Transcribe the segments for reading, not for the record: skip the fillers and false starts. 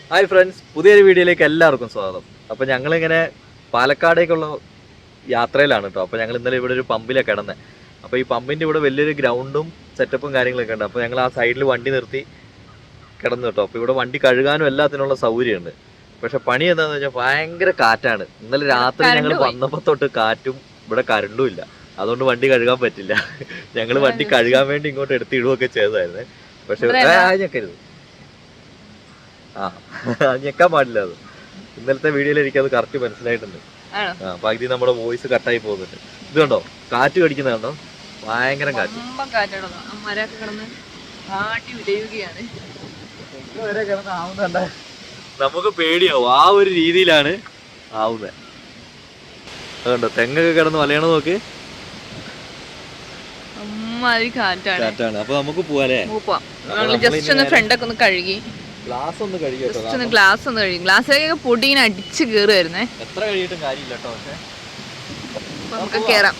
Hi friends, പുതിയൊരു വീഡിയോയിലേക്ക് എല്ലാവർക്കും സ്വാഗതം. അപ്പോൾ ഞങ്ങളിങ്ങനെ പാലക്കാടേക്കുള്ള യാത്രയിലാണ് കേട്ടോ. അപ്പോൾ ഞങ്ങൾ ഇന്നലെ ഇവിടെ ഒരു പമ്പിലാണ് കിടന്നത്. അപ്പോൾ ഈ പമ്പിൻ്റെ ഇവിടെ വലിയൊരു ഗ്രൗണ്ടും സെറ്റപ്പും കാര്യങ്ങളൊക്കെ ഉണ്ട്. അപ്പോൾ ഞങ്ങൾ ആ സൈഡിൽ വണ്ടി നിർത്തി കിടന്നു കേട്ടോ. അപ്പോൾ ഇവിടെ വണ്ടി കഴുകാനും എല്ലാത്തിനുള്ള സൗകര്യമുണ്ട്. പക്ഷെ പണി എന്താണെന്ന് വെച്ചാൽ ഭയങ്കര കാറ്റാണ്. ഇന്നലെ രാത്രി ഞങ്ങൾ വന്നപ്പോൾ തൊട്ട് കാറ്റും ഇവിടെ കരണ്ടും ഇല്ല. അതുകൊണ്ട് വണ്ടി കഴുകാൻ പറ്റില്ല. ഞങ്ങൾ വണ്ടി കഴുകാൻ വേണ്ടി ഇങ്ങോട്ട് എടുത്തിടുകയൊക്കെ ചെയ്തതായിരുന്നു. പക്ഷെ ഞെക്കരുത്, ഞെക്കാൻ പാടില്ല. അത് ഇന്നലത്തെ വീഡിയോയിൽ എനിക്കത് കറക്റ്റ് മനസ്സിലായിട്ടുണ്ട്. പകുതി നമ്മുടെ വോയിസ് കട്ടായി പോകുന്നുണ്ട്. ഇത് കണ്ടോ, കാറ്റ് കടിക്കുന്ന കണ്ടോ, ഭയങ്കര കാറ്റ്. നമുക്ക് പേടിയാവും, ആ ഒരു രീതിയിലാണ് ആവുന്നത്. അതുകൊണ്ടോ തെങ്ങൊക്കെ കിടന്ന് വലയണ നോക്ക്, കാറ്റാണ്. അപ്പൊ നമുക്ക് പോവാല്ലേ? ജസ്റ്റ് ഒന്ന് ഫ്രണ്ടൊക്കെ ഒന്ന് കഴുകി, ഗ്ലാസ് ഒന്ന് കഴുകി, ഗ്ലാസ്സിലേക്ക് പൊടി ഇങ്ങനെ അടിച്ച് കയറുമായിരുന്നേ. എത്ര കഴിയിട്ടും കാര്യമില്ല കേട്ടോ. പക്ഷെ നമുക്ക് കേറാം.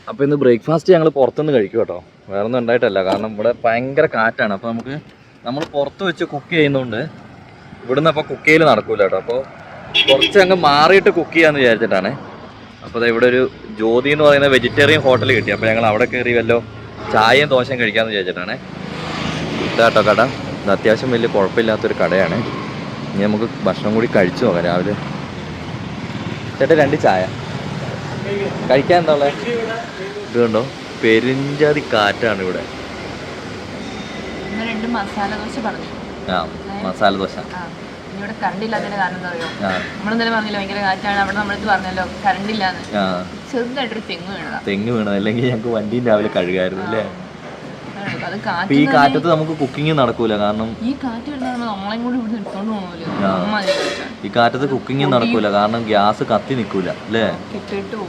അപ്പൊ ഇന്ന് ബ്രേക്ക്ഫാസ്റ്റ് ഞങ്ങൾ പുറത്തുനിന്ന് കഴിക്കും കേട്ടോ. വേറെ ഒന്നും ഉണ്ടായിട്ടല്ല, കാരണം ഇവിടെ ഭയങ്കര കാറ്റാണ്. അപ്പൊ നമ്മൾ പുറത്ത് വെച്ച് കുക്ക് ചെയ്യുന്നതുകൊണ്ട് ഇവിടുന്ന് അപ്പോൾ കുക്ക് ചെയ്യൽ നടക്കൂല കേട്ടോ. അപ്പോൾ കുറച്ച് അങ്ങ് മാറിയിട്ട് കുക്ക് ചെയ്യാന്ന് വിചാരിച്ചിട്ടാണ്. അപ്പോൾ ഇവിടെ ഒരു ജ്യോതി എന്ന് പറയുന്ന വെജിറ്റേറിയൻ ഹോട്ടൽ കിട്ടി. അപ്പോൾ ഞങ്ങൾ അവിടെ കയറി വല്ലോ ചായയും ദോശയും കഴിക്കാമെന്ന് വിചാരിച്ചിട്ടാണ്. ഇതാട്ടോ കട. ഇത് അത്യാവശ്യം വലിയ കുഴപ്പമില്ലാത്തൊരു കടയാണ്. ഇനി നമുക്ക് ഭക്ഷണം കൂടി കഴിച്ചു നോക്കാം രാവിലെ. ചേട്ടാ 2 ചായ കഴിക്കാൻ എന്താ ഉള്ളത്? ഇത് കണ്ടോ, പെരിഞ്ചാതി കാറ്റാണ് ഇവിടെ. മസാല ദോശ പറഞ്ഞു. മസാല ദോശ. ഇവിടെ കറണ്ട് ഇല്ലാത്തതിന്റെ കാരണം എന്താ പറയുക, നമ്മളെന്തായാലും പറഞ്ഞില്ല ഭയങ്കര കാറ്റാണ്. അവിടെ നമ്മളടുത്ത് പറഞ്ഞല്ലോ കറണ്ട് ഇല്ലാന്ന്. ചെറുതായിട്ടൊരു തെങ്ങ് വീണത്, അല്ലെങ്കിൽ ഞങ്ങൾക്ക് വണ്ടിയും രാവിലെ കഴുകായിരുന്നു അല്ലേ. ഈ കാറ്റത്ത് നമുക്ക് കുക്കിംഗ് നടക്കൂല, കാരണം ഈ കാറ്റത്ത് കുക്കിംഗ് നടക്കൂല, കാരണം ഗ്യാസ് കത്തി നിൽക്കൂല അല്ലേ.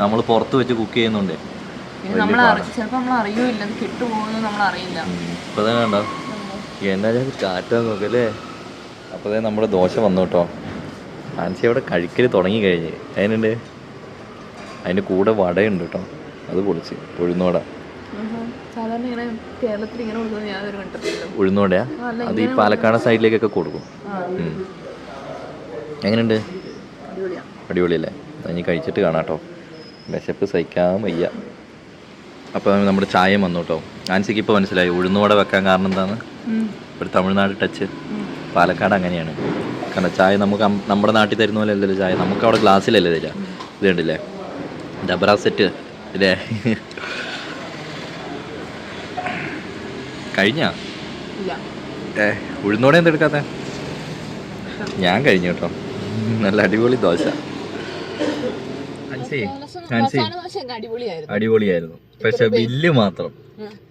നമ്മൾ പുറത്ത് വെച്ച് കുക്ക് ചെയ്യുന്നുണ്ട്. ഇപ്പൊ തന്നെ ഉണ്ടോ എന്നാ കാറ്റാ നോക്കല്ലേ. അപ്പൊ നമ്മുടെ ദോശ വന്നു കേട്ടോ. ആൻസി അവിടെ കഴിക്കൽ തുടങ്ങി കഴിഞ്ഞ്. അതിനുണ്ട്, അതിന്റെ കൂടെ വടയുണ്ട് കേട്ടോ. അത് പൊളിച്ച് ഉഴുന്നുവട. ഉഴുന്നുവടയാ? അത് ഈ പാലക്കാട് സൈഡിലേക്കൊക്കെ കൊടുക്കും. എങ്ങനെയുണ്ട്? അടിപൊളിയല്ലേ? ഇനി കഴിച്ചിട്ട് കാണാം കേട്ടോ. വിശപ്പ് സഹിക്കാൻ വയ്യ. അപ്പോൾ നമ്മുടെ ചായയും വന്നു കേട്ടോ. ആൻസിക്ക് ഇപ്പോൾ മനസ്സിലായി ഉഴുന്നുവട വെക്കാൻ കാരണം എന്താണ്. ഒരു തമിഴ്നാട് ടച്ച്. പാലക്കാട് അങ്ങനെയാണ്. കാരണം ചായ നമുക്ക് നമ്മുടെ നാട്ടിൽ തരുന്ന പോലെ അല്ലല്ലോ ചായ. നമുക്ക് അവിടെ ഗ്ലാസ്സിലല്ലേ തരിക. ഇത് കണ്ടില്ലേ, ഡബറ സെറ്റ് ഇല്ലേ. കഴിഞ്ഞ ഉഴുന്നോടെ എന്തെടുക്കാത്ത? ഞാൻ കഴിഞ്ഞു കേട്ടോ. നല്ല അടിപൊളി ദോശ. അടിപൊളിയായിരുന്നു. പക്ഷെ ബില്ല് മാത്രം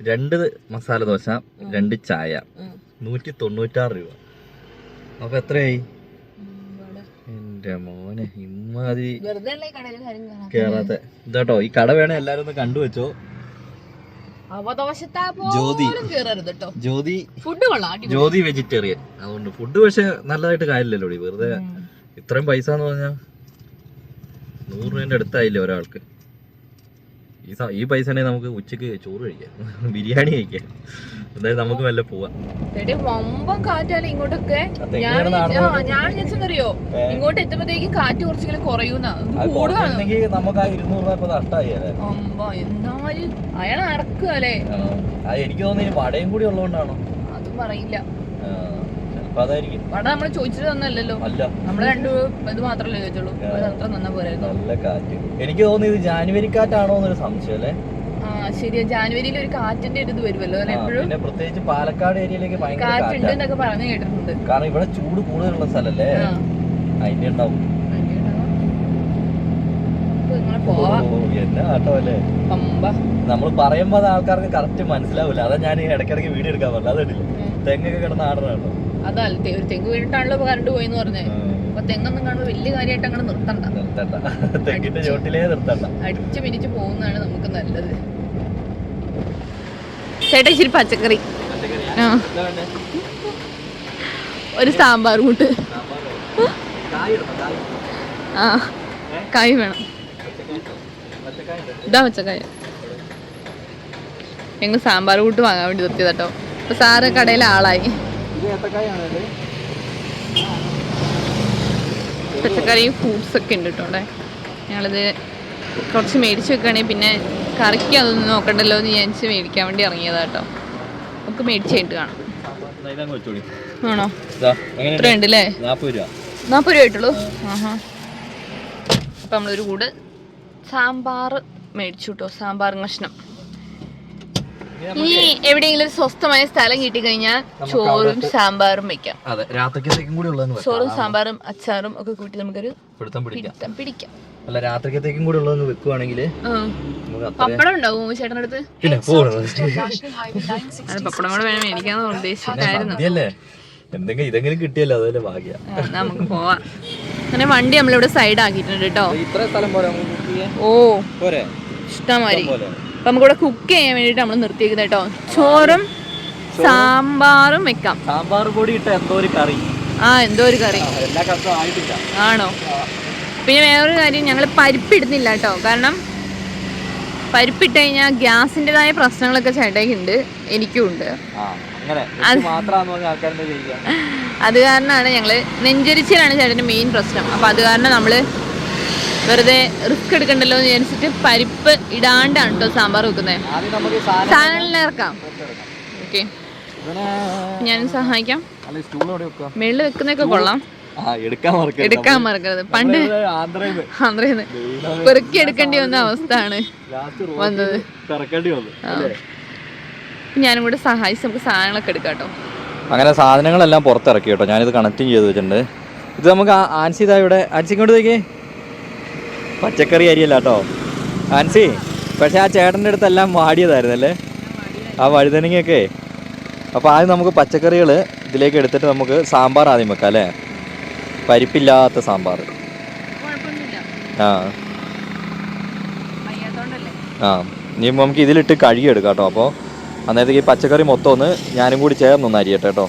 2 മസാല ദോശ 2 ചായ 196 രൂപ. അപ്പൊ എത്രയായി? എന്റെ മോനെ, ഇമ്മാതിരി കേറാത്ത ഇതാട്ടോ. ഈ കട വേണേ എല്ലാരും ഒന്ന് കണ്ടുവെച്ചോ. ജ്യോതി വെജിറ്റേറിയൻ. അതുകൊണ്ട് ഫുഡ് പക്ഷെ നല്ലതായിട്ട് കാര്യമില്ലല്ലോ. വെറുതെ ഇത്രയും പൈസ എന്ന് പറഞ്ഞാൽ 100 രൂപേന്റെ അടുത്തായില്ലേ ഒരാൾക്ക്. ഈ പൈസ ഉണ്ടെങ്കിൽ നമുക്ക് ഉച്ചക്ക് ചോറ് കഴിക്കാം, ബിരിയാണി കഴിക്കാം. എന്തായാലും നമുക്ക് വല്ല പോവാം. ഇങ്ങോട്ടൊക്കെ ഇങ്ങോട്ട് എത്തുമ്പോഴത്തേക്കും കാറ്റ് കുറച്ചെങ്കിലും കുറയൂന്നാ. നമുക്ക് ആ 200 രൂപ നഷ്ടമായി. എന്നാലും അയാൾ നടക്കുകയല്ലേ. എനിക്ക് തോന്നുന്നു വടയും കൂടി ഉള്ളതുകൊണ്ടാണോ? അതും പറയില്ല. വട നമ്മള് ചോദിച്ചിട്ട് തന്നല്ലോ. നമ്മള് 2 ഇത് മാത്രമല്ലേ ചോദിച്ചുള്ളൂ. അത്ര നന്നാ പോരായിരുന്നു. നല്ല കാറ്റ്. എനിക്ക് തോന്നുന്നു ഇത് ജാനുവരി കാറ്റാണോ എന്നൊരു സംശയം അല്ലേ. ശരിയാ, ജാനുവരിയിൽ ഒരു കാറ്റിന്റെ ഒരു ഇത് വരുമല്ലോ എപ്പോഴും. പ്രത്യേകിച്ച് പാലക്കാട് ഏരിയയിലേക്ക് കാറ്റുണ്ട് എന്നൊക്കെ പറഞ്ഞു കേട്ടിട്ടുണ്ട്. കാരണം ഇവിടെ ചൂട് കൂടുതലുള്ള സ്ഥലല്ലേ, അതിന്റെ ഉണ്ടാവും. എന്നാ ആട്ടോ അല്ലേ. നമ്മൾ പറയുമ്പോ അത് ആൾക്കാർക്ക് കറക്റ്റ് മനസ്സിലാവില്ല. അതാ ഞാൻ ഇടയ്ക്കിടയ്ക്ക് വീഡിയോ എടുക്കാൻ പറ്റില്ല. അത് കണ്ടില്ല, തെങ്ങൊക്കെ കിടന്ന് ആടണോ. അതല്ല, ഒരു തെങ്ങ് വീണിട്ടാണല്ലോ കറണ്ട് പോയെന്ന് പറഞ്ഞേ. അപ്പൊ തെങ്ങൊന്നും കാണുമ്പോ വലിയ കാര്യമായിട്ട് അങ്ങനെ നിർത്തണ്ട. തെങ്ങിന്റെ ചോട്ടിലേ നിർത്തണ്ട, അടിച്ചു പിരിച്ചു പോകുന്നതാണ് നമുക്ക് നല്ലത്. ചേട്ടാ ഇച്ചിരി പച്ചക്കറി, ഒരു സാമ്പാർ കൂട്ട്. കായ് വേണം. ഇതാ പച്ചക്കായ. ഞങ്ങൾ സാമ്പാർ കൂട്ട് വാങ്ങാൻ വേണ്ടി നിർത്തിയതാട്ടോ. അപ്പൊ സാറ് കടയിലെ ആളായി. പച്ചക്കറിയും ഫ്രൂട്ട്സ് ഒക്കെ ഉണ്ട് കേട്ടോ അവിടെ. ഞങ്ങളിത് കുറച്ച് മേടിച്ച് വെക്കുകയാണെങ്കിൽ പിന്നെ കറിക്ക് അതൊന്നും നോക്കണ്ടല്ലോ എന്ന് വിചാരിച്ച് മേടിക്കാൻ വേണ്ടി ഇറങ്ങിയതാ കേട്ടോ. നമുക്ക് മേടിച്ച് കഴിഞ്ഞിട്ട് കാണാം. ആണോ? ഇത്ര ഉണ്ട് അല്ലേ? 40 രൂപ ആയിട്ടുള്ളൂ. ആഹാ. അപ്പം നമ്മളൊരു കൂട് സാമ്പാർ മേടിച്ചു കേട്ടോ. സാമ്പാർ കഷ്ണം. ഇനി എവിടെയെങ്കിലും ഒരു സ്വസ്ഥമായ സ്ഥലം കിട്ടിക്കഴിഞ്ഞാൽ ചോറും സാമ്പാറും വെക്കാം. ചോറും സാമ്പാറും അച്ചാറും ഒക്കെ കൂട്ടി നമുക്കൊരു പിടിക്കാം. അല്ല, രാത്രിക്കത്തേക്കും കൂടി ഉള്ളതെന്ന് വെക്കുവാണെങ്കിൽ പപ്പടം ഉണ്ടാവും ചേട്ടൻ്റെ അടുത്ത്? പപ്പടം കൂടെ വേണം മേടിക്കാന്ന് ഉദ്ദേശിച്ചിട്ടായിരുന്നു. ഇതെങ്കിലും കിട്ടിയല്ലോ, അതല്ലേ ഭാഗ്യ. നമുക്ക് പോവാം. അങ്ങനെ വണ്ടി നമ്മളിവിടെ സൈഡ് ആക്കിയിട്ടുണ്ട് കേട്ടോ. ഓ ഇഷ്ടമാതിരി. അപ്പൊ നമുക്കിവിടെ കുക്ക് ചെയ്യാൻ വേണ്ടിട്ട് നമ്മൾ നിർത്തിയേക്കുന്നത് കേട്ടോ. ചോറും സാമ്പാറും വെക്കാം. സാമ്പാർ പൊടി ഇട്ട എന്തോ ഒരു കറി. എന്തോ ഒരു കറി ആണോ? പിന്നെ വേറൊരു കാര്യം, ഞങ്ങൾ പരിപ്പിടുന്നില്ല കേട്ടോ. കാരണം പരിപ്പിട്ട് കഴിഞ്ഞാൽ ഗ്യാസിൻ്റെതായ പ്രശ്നങ്ങളൊക്കെ ചേട്ടയ്ക്കുണ്ട്, എനിക്കും ഉണ്ട്. അത് കാരണമാണ് ഞങ്ങള് നെഞ്ചരിച്ചിലാണ് ചേട്ടൻ്റെ മെയിൻ പ്രശ്നം. അപ്പൊ അത് കാരണം നമ്മള് വെറുതെ റിസ്ക് എടുക്കണ്ടല്ലോ എന്ന് വിചാരിച്ചിട്ട് പരിപ്പ് ഇടാണ്ടാണ് കേട്ടോ സാമ്പാർ വെക്കുന്നത്. സാധനങ്ങളെല്ലാം ഇറക്കാം. ഓക്കെ, ഞാൻ സഹായിക്കാം. മേളിൽ വെക്കുന്നൊക്കെ കൊള്ളാം. എടുക്കാൻ മറക്കരുത്. പണ്ട് ആന്ധ്രയിൽ പെറുക്കി എടുക്കേണ്ടി വന്ന അവസ്ഥയാണ് വന്നത്. ഞാനും കൂടെ സഹായിച്ച് നമുക്ക് സാധനങ്ങളൊക്കെ എടുക്കാം കേട്ടോ. അങ്ങനെ സാധനങ്ങളെല്ലാം പുറത്തിറക്കി കേട്ടോ. ഞാനിത് കണക്റ്റും ചെയ്ത് വെച്ചിട്ടുണ്ട്. ഇത് നമുക്ക് ആൻസി ഇതാ ഇവിടെ. ആൻസി ഇങ്ങോട്ട് തേക്കേ. പച്ചക്കറി അരിയല്ല കേട്ടോ ആൻസി. പക്ഷെ ആ ചേട്ടൻ്റെ അടുത്തെല്ലാം വാടിയതായിരുന്നല്ലേ ആ വഴുതനങ്ങയൊക്കെ. അപ്പോൾ ആദ്യം നമുക്ക് പച്ചക്കറികൾ ഇതിലേക്ക് എടുത്തിട്ട് നമുക്ക് സാമ്പാർ ആദ്യം വെക്കാം അല്ലേ? പരിപ്പില്ലാത്ത സാമ്പാർ. ഇനി നമുക്ക് ഇതിലിട്ട് കഴുകിയെടുക്കാം കേട്ടോ. അപ്പോൾ അന്നേരത്തേക്ക് ഈ പച്ചക്കറി മൊത്തം ഒന്ന് ഞാനും കൂടി ചേർന്നൊന്ന് അരിയട്ടെ കേട്ടോ.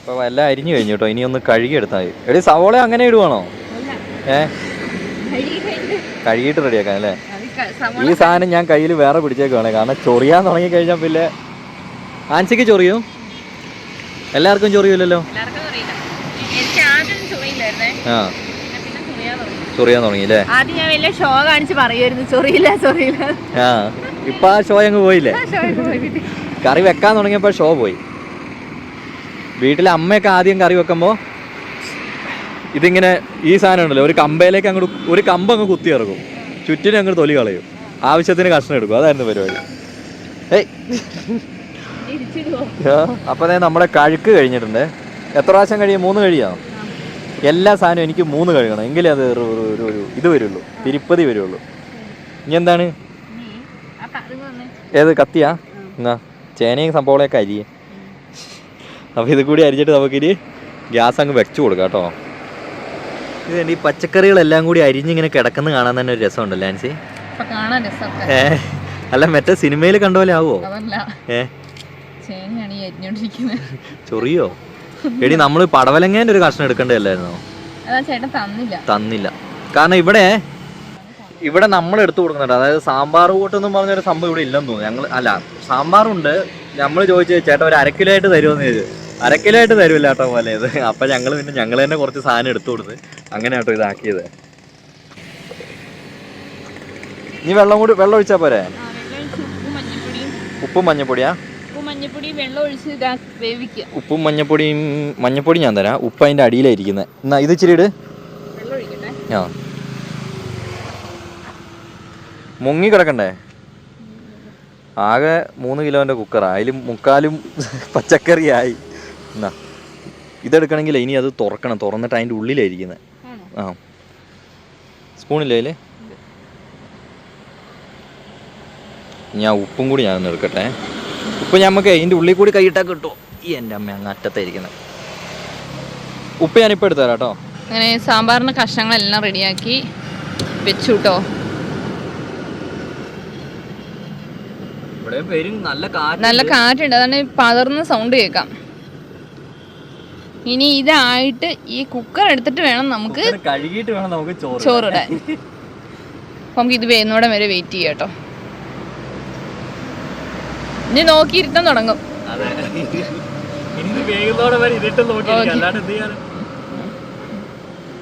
അപ്പോൾ എല്ലാം അരിഞ്ഞു കഴിഞ്ഞു കേട്ടോ. ഇനി ഒന്ന് കഴുകിയെടുത്താൽ മതി. എടി സവോള അങ്ങനെ ഇടുവാണോ? കഴുകിയിട്ട് റെഡിയാക്കാം അല്ലേ? ഈ സാധനം ഞാൻ കയ്യിൽ വേറെ പിടിച്ചേക്കുവാണ്. കാരണം ചൊറിയാൻ തുടങ്ങിക്കഴിഞ്ഞാൽ പിന്നെ ആൻസിക്ക് ചൊറിയോ? എല്ലാവർക്കും ചൊറിയില്ലല്ലോ. ചൊറിയാൻ തുടങ്ങിയില്ലേ? ഇപ്പൊ ആ ഷോ അങ്ങ് പോയില്ലേ? കറി വെക്കാൻ തുടങ്ങിയപ്പോ ഷോ പോയി. വീട്ടിലെ അമ്മയൊക്കെ ആദ്യം കറി വെക്കുമ്പോ ഇതിങ്ങനെ ഈ സാധനം ഉണ്ടല്ലോ, ഒരു കമ്പയിലേക്ക് അങ്ങോട്ട് ഒരു കമ്പ് അങ്ങ് കുത്തി ഇറക്കും, ചുറ്റിനും അങ്ങോട്ട് തൊലി കളയും, ആവശ്യത്തിന് കഷ്ണം എടുക്കും. അതായിരുന്നു പരിപാടി. അപ്പൊ നമ്മുടെ കഴുക്ക് കഴിഞ്ഞിട്ടുണ്ട്. എത്ര പ്രാവശ്യം കഴിയും? 3 കഴിയാ? എല്ലാ സാധനവും എനിക്ക് 3 കഴുകണം, എങ്കിലേ അത് ഒരു ഇത് വരുള്ളൂ, തിരുപ്പതി വരുള്ളൂ. ഇനി എന്താണ്? ഏത് കത്തിയാ? എന്നാ ചേനയും സംഭവങ്ങളൊക്കെ അരിയേ. അപ്പോൾ ഇത് കൂടി അരിഞ്ഞിട്ട് നമുക്കിനി ഗ്യാസ് അങ്ങ് വെച്ചു കൊടുക്കാം കേട്ടോ. ഇത് ഈ പച്ചക്കറികളെല്ലാം കൂടി അരിഞ്ഞിങ്ങനെ കിടക്കുന്ന കാണാൻ തന്നെ ഒരു രസമുണ്ടല്ലോ ആൻസി. അല്ല മറ്റേ സിനിമയിൽ കണ്ട പോലെ ആവോ? ചൊറിയോ? എടി നമ്മള് പടവലങ്ങേന്റെ ഒരു കഷ്ണം എടുക്കേണ്ടതല്ലായിരുന്നോ? തന്നില്ല. കാരണം ഇവിടെ നമ്മൾ എടുത്തു കൊടുക്കുന്നുണ്ട്. അതായത് സാമ്പാർ കൂട്ടെന്നും പറഞ്ഞൊരു സംഭവം ഇവിടെ ഇല്ലെന്ന് തോന്നുന്നു. ഞങ്ങൾ അല്ല, സാമ്പാറുണ്ട്. നമ്മൾ ചോദിച്ചു ചേട്ടാ ഒരു 1/2 കിലോ ആയിട്ട് തരുമെന്ന് ചോദിച്ചു. 1/2 കിലോ ആയിട്ട് തരുമല്ല കേട്ടോ പോലെ ഇത്. അപ്പം ഞങ്ങൾ തന്നെ കുറച്ച് സാധനം എടുത്തു കൊടുത്ത് അങ്ങനെ കേട്ടോ ഇതാക്കിയത്. നീ വെള്ളം ഒഴിച്ചാൽ പോരെ? ഉപ്പും മഞ്ഞപ്പൊടിയാ? ഉപ്പും മഞ്ഞപ്പൊടി ഞാൻ തരാം. ഉപ്പ് അതിൻ്റെ അടിയിലായിരിക്കുന്നത്. എന്നാ ഇത് ഇച്ചിരി ഇട്. ആ മുങ്ങി കിടക്കണ്ടേ? ആകെ 3 കിലോൻ്റെ കുക്കറാണ്, അതിൽ 3/4 പച്ചക്കറിയായി. എന്നാ ഇതെടുക്കണമെങ്കിൽ ഇനി അത് തുറന്നിട്ട് അതിൻ്റെ ഉള്ളിലായിരിക്കുന്നത്. ആ സ്പൂണില്ലേ അതിൽ? ഞാൻ ഉപ്പും കൂടി ഞാനൊന്ന് എടുക്കട്ടെ. ഉപ്പ് നമുക്ക് ഇതിൻ്റെ ഉള്ളിൽ കൂടി കൈയിട്ടാൽ കിട്ടുമോ? ഈ എൻ്റെ അമ്മ അങ്ങ് അറ്റത്തായിരിക്കുന്നത്. ഉപ്പ് ഞാനിപ്പോൾ എടുത്തു തരാം കേട്ടോ. അങ്ങനെ സാമ്പാറിന് കഷ്ണങ്ങളെല്ലാം റെഡിയാക്കി വെച്ചു കേട്ടോ. നല്ല കാറ്റുണ്ട്, അതാണ് പതർന്ന സൗണ്ട് കേൾക്കാം. ഇനി ഇതായിട്ട് ഈ കുക്കർ എടുത്തിട്ട് വേണം നമുക്ക് കഴുകിയിട്ട് വേണം നമുക്ക് ചോറിടാൻ. അപ്പം നമുക്ക് ഇത് വേകുന്നോടെ വരെ വെയിറ്റ് ചെയ്യാം കേട്ടോ. ഇനി നോക്കിയിരുത്താൻ തുടങ്ങും.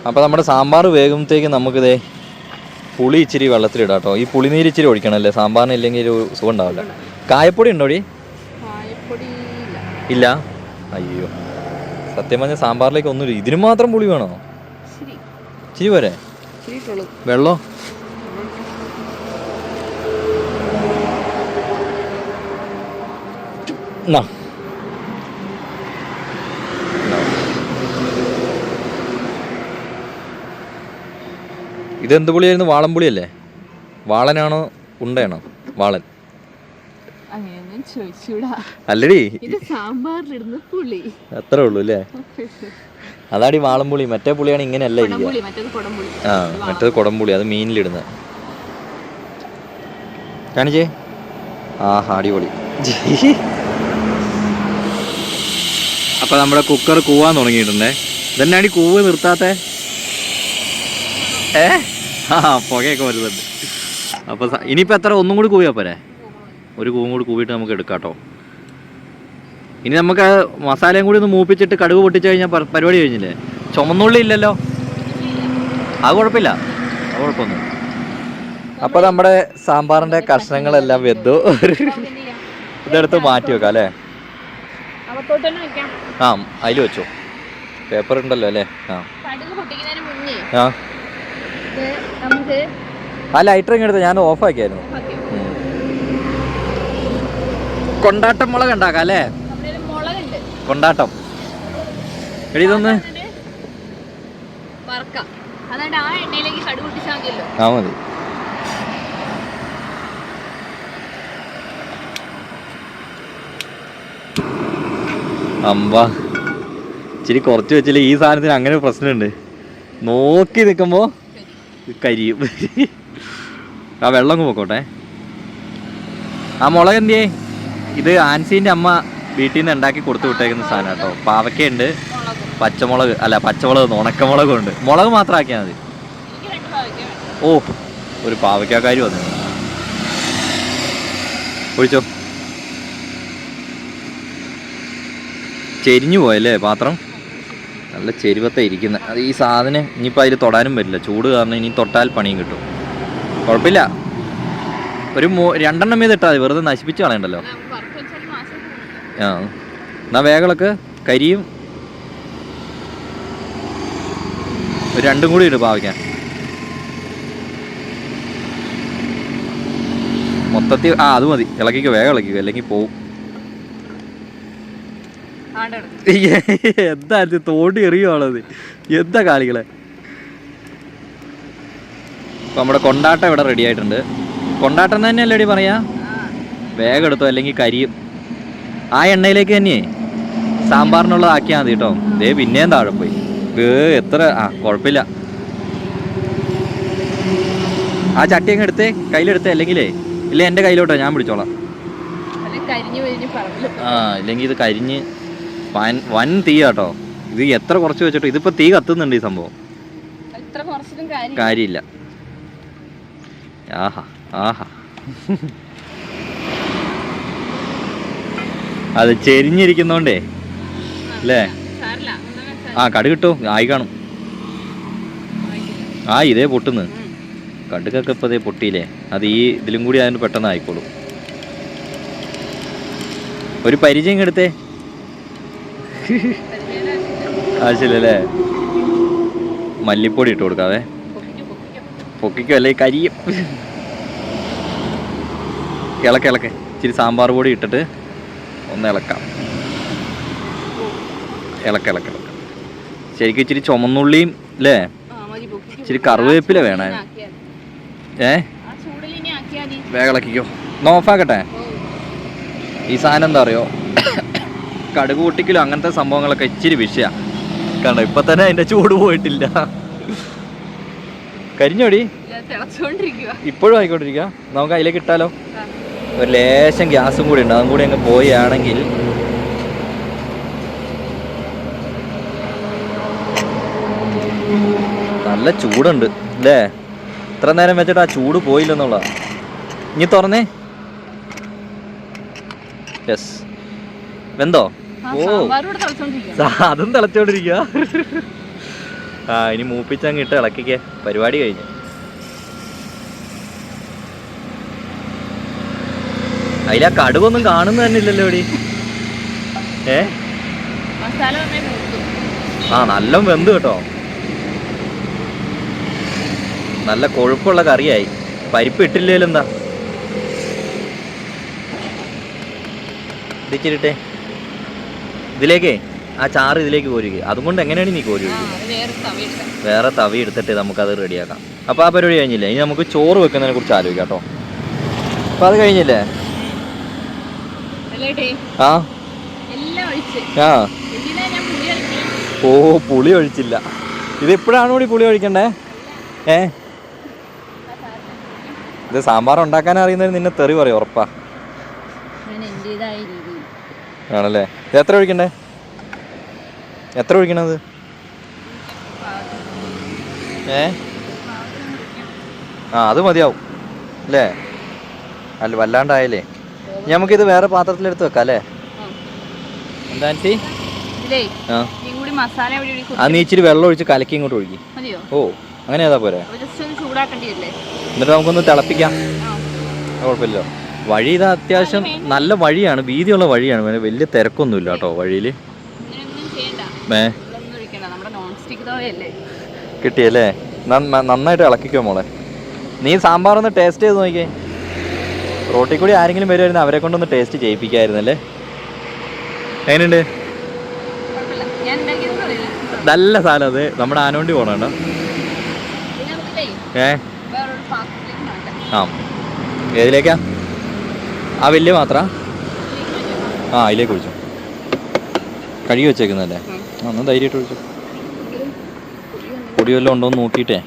അപ്പോൾ നമ്മുടെ സാമ്പാർ വേകുമ്പോഴത്തേക്ക് നമുക്കിതേ പുളി ഇച്ചിരി വെള്ളത്തിലിടാം കേട്ടോ. ഈ പുളിനീര് ഇച്ചിരി ഒഴിക്കണമല്ലേ, സാമ്പാറിന് ഇല്ലെങ്കിൽ ഒരു സുഖം ഉണ്ടാവില്ല. കായപ്പൊടി ഉണ്ടോ ഡി? ഇല്ല. അയ്യോ, സത്യം പറഞ്ഞാൽ സാമ്പാറിലേക്ക് ഒന്നുമില്ല. ഇതിന് മാത്രം പുളി വേണോ? ഇച്ചിരി പോരെ? വെള്ളോ? എന്നാ ഇതെന്ത് പുളിയായിരുന്നു? വാളൻ പുളിയല്ലേ? വാളനാണോ ഉണ്ടയാണോ? വാളൻ അല്ലടി, അത്രേ ഉള്ളൂ അല്ലേ? അതാടി വാളൻ പുളി. മറ്റേ പുളിയാണ് ഇങ്ങനെയല്ല ഇരിക്കുക. ആ, മറ്റേത് കുടംപുളി, അത് മീനിലിടുന്നത്. കാണിച്ചേ. ആഹാ, അടിപൊളി. അപ്പൊ നമ്മുടെ കുക്കർ കൂവാൻ തുടങ്ങിയിട്ടുണ്ടേ. ഇതന്നെയാണ് കൂവ് നിർത്താത്തെ. ആ, പുകയൊക്കെ വരുന്നുണ്ട്. അപ്പൊ ഇനിയിപ്പോ എത്ര, ഒന്നും കൂടി കൂവിയാ പോരെ? ഒരു കൂവും കൂടി കൂവിയിട്ട് നമുക്ക് എടുക്കാം കേട്ടോ. ഇനി നമുക്ക് മസാലയും കൂടി ഒന്ന് മൂപ്പിച്ചിട്ട് കടുക് പൊട്ടിച്ചു കഴിഞ്ഞാൽ പരിപാടി കഴിഞ്ഞില്ലേ? ചുമന്നുള്ളി ഇല്ലല്ലോ, അത് കുഴപ്പമില്ല, അത് കുഴപ്പമൊന്നും. അപ്പൊ നമ്മുടെ സാമ്പാറിന്റെ കഷ്ണങ്ങളെല്ലാം വെന്തു. ഇതെടുത്ത് മാറ്റി വെക്കാം അല്ലേ? ആ, അതിൽ വെച്ചോ. പേപ്പർ ഉണ്ടല്ലോ അല്ലേ? ആ, ആ ലൈറ്റർ ഇങ്ങെടുത്ത് ഞാൻ ഓഫാക്കിയായിരുന്നു. കൊണ്ടാട്ടം മുളക് ഉണ്ടാക്കാം അല്ലേ? കൊണ്ടാട്ടം. എടി ഇതൊന്ന് ആ മതി. അമ്പ ഇച്ചിരി കുറച്ച് വെച്ചില്ല. ഈ സാധനത്തിന് അങ്ങനെ ഒരു പ്രശ്നമുണ്ട്, നോക്കി നിൽക്കുമ്പോ കരിയും. ആ വെള്ളം പോക്കോട്ടെ. ആ മുളക് എന്തിയേ? ഇത് ആൻസീൻ്റെ അമ്മ വീട്ടിൽ നിന്ന് ഉണ്ടാക്കി കൊടുത്തു വിട്ടേക്കുന്ന സാധനം കേട്ടോ. പാവയ്ക്കുണ്ട്, പച്ചമുളക് അല്ല പച്ചമുളക് ഉണക്കമുളകും ഉണ്ട്. മുളക് മാത്രം ആക്കിയാൽ മതി. ഓ, ഒരു പാവയ്ക്കാക്കാരി വന്നു. ഒഴിച്ചോ. ചെരിഞ്ഞു പോയല്ലേ പാത്രം? നല്ല ചെരുവത്തെ ഇരിക്കുന്നത്. അത് ഈ സാധനം ഇനിയിപ്പോൾ അതിൽ തൊടാനും പറ്റില്ല, ചൂട് കാരണം. ഇനി തൊട്ടാൽ പണിയും കിട്ടും. കുഴപ്പമില്ല, ഒരു 2 എണ്ണം മീത് ഇട്ടാൽ മതി, വെറുതെ നശിപ്പിച്ച് കളയണ്ടല്ലോ. ആ, എന്നാ വേഗളൊക്കെ കരിയും. ഒരു 2 കൂടി ഇട്ട് പാവയ്ക്കാൻ മൊത്തത്തിൽ. ആ, അത് മതി. ഇളക്കിക്കോ, വേഗം ഇളക്കിക്കോ, അല്ലെങ്കിൽ പോവും. എന്താ തോണ്ടി എറിയുവാണത്? എന്താ കാലികളെ. ഇപ്പം നമ്മുടെ കൊണ്ടാട്ടം ഇവിടെ റെഡി ആയിട്ടുണ്ട്. കൊണ്ടാട്ടം തന്നെയല്ലേ അടി പറയാ? വേഗം എടുത്തോ, അല്ലെങ്കിൽ കരിയും. ആ എണ്ണയിലേക്ക് തന്നെയേ സാമ്പാറിനുള്ളത് ആക്കിയാൽ മതി കേട്ടോ. ദേ പിന്നെയും താഴെ പോയി. എത്ര, ആ കുഴപ്പമില്ല. ആ ചട്ടി അങ്ങ് എടുത്തേ, കയ്യിലെടുത്തേ. അല്ലെങ്കിലേ ഇല്ല, എൻ്റെ കയ്യിലോട്ടോ, ഞാൻ പിടിച്ചോളാം. ആ, ഇല്ലെങ്കിൽ ഇത് കരിഞ്ഞ് വൻ തീ കേട്ടോ. ഇത് എത്ര കുറച്ച് വെച്ചിട്ടോ, ഇതിപ്പോൾ തീ കത്തുന്നുണ്ട് ഈ സംഭവം. കാര്യമില്ല. ആഹാ ആഹാ, അത് ചെരിഞ്ഞിരിക്കുന്നോണ്ടേ അല്ലേ? ആ, കടുക് കിട്ടോ, ആയി കാണും. ആ, ഇതേ പൊട്ടുന്നു. കടുകൊക്കെ ഇപ്പോൾ ഇതേ പൊട്ടിയില്ലേ? അത് ഈ ഇതിലും കൂടി അതിന് പെട്ടെന്ന് ആയിക്കോളും. ഒരു പരിചയം എടുത്തേ. ആവശ്യമില്ലല്ലേ? മല്ലിപ്പൊടി ഇട്ട് കൊടുക്കാവേ, പൊക്കിക്കോ അല്ലേ കരിയും. ഇളക്കെ ഇച്ചിരി സാമ്പാർ പൊടി ഇട്ടിട്ട് ഒന്ന് ഇളക്കാം. ഇളക്ക ശരിക്കും ഇച്ചിരി ചുമന്നുള്ളിയും അല്ലേ, ഇച്ചിരി കറിവേപ്പില വേണേ. വേഗം ഇളക്കിക്കോ. നോഫാക്കട്ടെ. ഈ സാധനം എന്താ അറിയോ, കടുക് പൊട്ടിക്കലോ അങ്ങനത്തെ സംഭവങ്ങളൊക്കെ ഇച്ചിരി വിഷയമാണ്. കണ്ടോ, ഇപ്പൊ തന്നെ അതിന്റെ ചൂട് പോയിട്ടില്ല. കരിഞ്ഞോടി? ഇപ്പോഴും ആയിക്കോണ്ടിരിക്കുക. നമുക്ക് അതിലേക്ക് ഇട്ടാലോ? ഒരു ലേശം ഗ്യാസും കൂടി ഉണ്ട്, അതും കൂടി അങ്ങ് പോയാണെങ്കിൽ നല്ല ചൂടുണ്ട് അല്ലേ? ഇത്ര നേരം വെച്ചിട്ട് ആ ചൂട് പോയില്ലെന്നുള്ള. ഇനി തുറന്നേ. യെസ്, വെന്തോ? അതും തിളച്ചോണ്ടിരിക്കുക. ആ ഇനി മൂപ്പിച്ചങ്ങ് ഇട്ട് ഇളക്കിക്കേ, പരിപാടി കഴിഞ്ഞു. അതിലാ കടുകൊന്നും കാണുന്ന തന്നെ ഇല്ലല്ലോ ഇവിടെ. ആ നല്ല വെന്ത് കേട്ടോ, നല്ല കൊഴുപ്പുള്ള കറിയായി. പരിപ്പ് ഇട്ടില്ലേലും എന്താ ഇതിച്ചിട്ടെ ഇതിലേക്കേ ആ ചാറ് ഇതിലേക്ക് കോരുക. അതുകൊണ്ട് എങ്ങനെയാണ് നീ കോരുക? വേറെ തവി എടുത്തിട്ട് നമുക്കത് റെഡിയാക്കാം. അപ്പോൾ ആ പരിപാടി കഴിഞ്ഞില്ലേ, ഇനി നമുക്ക് ചോറ് വെക്കുന്നതിനെ കുറിച്ച് ആലോചിക്കാം കേട്ടോ. അപ്പോൾ അത് കഴിഞ്ഞില്ലേ? ആ ആ ഓ പുളി ഒഴിച്ചില്ല. ഇത് എപ്പോഴാണ് കൂടി പുളി ഒഴിക്കണ്ടേ? ഇത് സാമ്പാർ ഉണ്ടാക്കാൻ അറിയുന്നതിന് നിന്നെ തെറി പറയും ഉറപ്പാ. ആണല്ലേ? ഇത് എത്ര ഒഴിക്കണ്ടേ? എത്ര ഒഴിക്കണത്? ആ അത് മതിയാവും അല്ലേ? അല്ല വല്ലാണ്ടായാലേ നമുക്കിത് വേറെ പാത്രത്തിലെടുത്ത് വെക്കാം അല്ലേ? എന്താ ആൻസി? ആ നീ ഇച്ചിരി വെള്ളം ഒഴിച്ച് കലക്കി ഇങ്ങോട്ട് ഒഴുകി. ഓ അങ്ങനെ ഏതാ പോരെ? എന്നിട്ട് നമുക്കൊന്ന് തിളപ്പിക്കാം. കുഴപ്പമില്ലല്ലോ. വഴി ഇതാ അത്യാവശ്യം നല്ല വഴിയാണ്, വീതിയുള്ള വഴിയാണ്, വലിയ തിരക്കൊന്നുമില്ല കേട്ടോ വഴിയിൽ. കിട്ടിയല്ലേ? നന്നായിട്ട് ഇളക്കിക്കോ മോളെ. നീ സാമ്പാറൊന്ന് ടേസ്റ്റ് ചെയ്ത് നോക്കിയേ. റോട്ടിൽ കൂടി ആരെങ്കിലും വരുമായിരുന്നു, അവരെ കൊണ്ടൊന്ന് ടേസ്റ്റ് ചെയ്യിപ്പിക്കായിരുന്നല്ലേ? എങ്ങനെയുണ്ട്? നല്ല സാധനം അത്. നമ്മുടെ ആനോണ്ടി പോണോ? ആ ഏതിലേക്കാ? ആ വലിയ മാത്ര? ആ അതിലേക്ക് ഒഴിച്ചു. കഴുകി വെച്ചേക്കുന്നല്ലേ? ഒന്ന് ധൈര്യമായിട്ട് ഒഴിച്ചു. പൊടി വല്ലതും ഉണ്ടോന്ന് നോക്കിയിട്ടേ.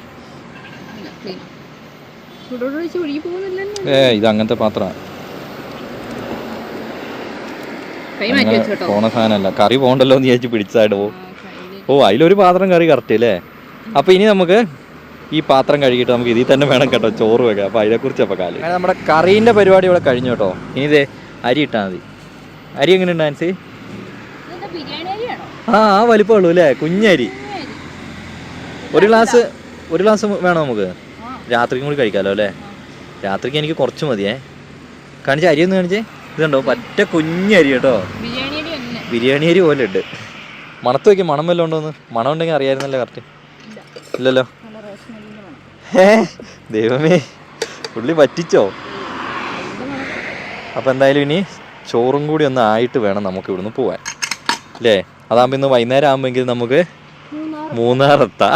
ഇത് അങ്ങനത്തെ പാത്രമാണ്, പോണ സാധനമല്ല. കറി പോകണ്ടല്ലോ എന്ന് വിചാരിച്ച് പിടിച്ചായിട്ട് പോകും. ഓ അതിലൊരു പാത്രം കറി കറക്റ്റ് അല്ലേ? അപ്പോൾ ഇനി നമുക്ക് ഈ പാത്രം കഴുകിയിട്ട് നമുക്ക് ഇതിൽ തന്നെ വേണം കേട്ടോ ചോറ് വെക്കാം. അപ്പോൾ അതിനെക്കുറിച്ച് അപ്പോൾ കാലം നമ്മുടെ കറീൻ്റെ പരിപാടി ഇവിടെ കഴിഞ്ഞു കേട്ടോ. ഇനി ഇതേ അരി ഇട്ടാൽ മതി. അരി എങ്ങനെയുണ്ട് ആൻസി? ആ വലിപ്പമുള്ളൂ അല്ലേ? കുഞ്ഞരി. ഒരു ഗ്ലാസ് വേണോ നമുക്ക്? രാത്രിക്കും കൂടി കഴിക്കാമല്ലോ അല്ലേ? രാത്രിക്ക് എനിക്ക് കുറച്ച് മതിയേ. കാണിച്ച അരി ഒന്ന് കാണിച്ചേ. ഇതുണ്ടോ പറ്റ കുഞ്ഞരി കേട്ടോ, ബിരിയാണി അരി പോലെ ഉണ്ട്. മണത്ത് വയ്ക്കും. മണം വല്ലതും ഉണ്ടോന്ന്? മണം ഉണ്ടെങ്കിൽ അറിയാമായിരുന്നല്ലേ? കറക്റ്റ് ഇല്ലല്ലോ. ദൈവമേ പുള്ളി പറ്റിച്ചോ? അപ്പോൾ എന്തായാലും ഇനി ചോറും കൂടി ഒന്ന് ആയിട്ട് വേണം നമുക്ക് ഇവിടുന്ന് പോവാൻ അല്ലേ? അതാകുമ്പോൾ ഇന്ന് വൈകുന്നേരം ആകുമ്പോഴെങ്കിൽ നമുക്ക് മൂന്നാറെത്താം.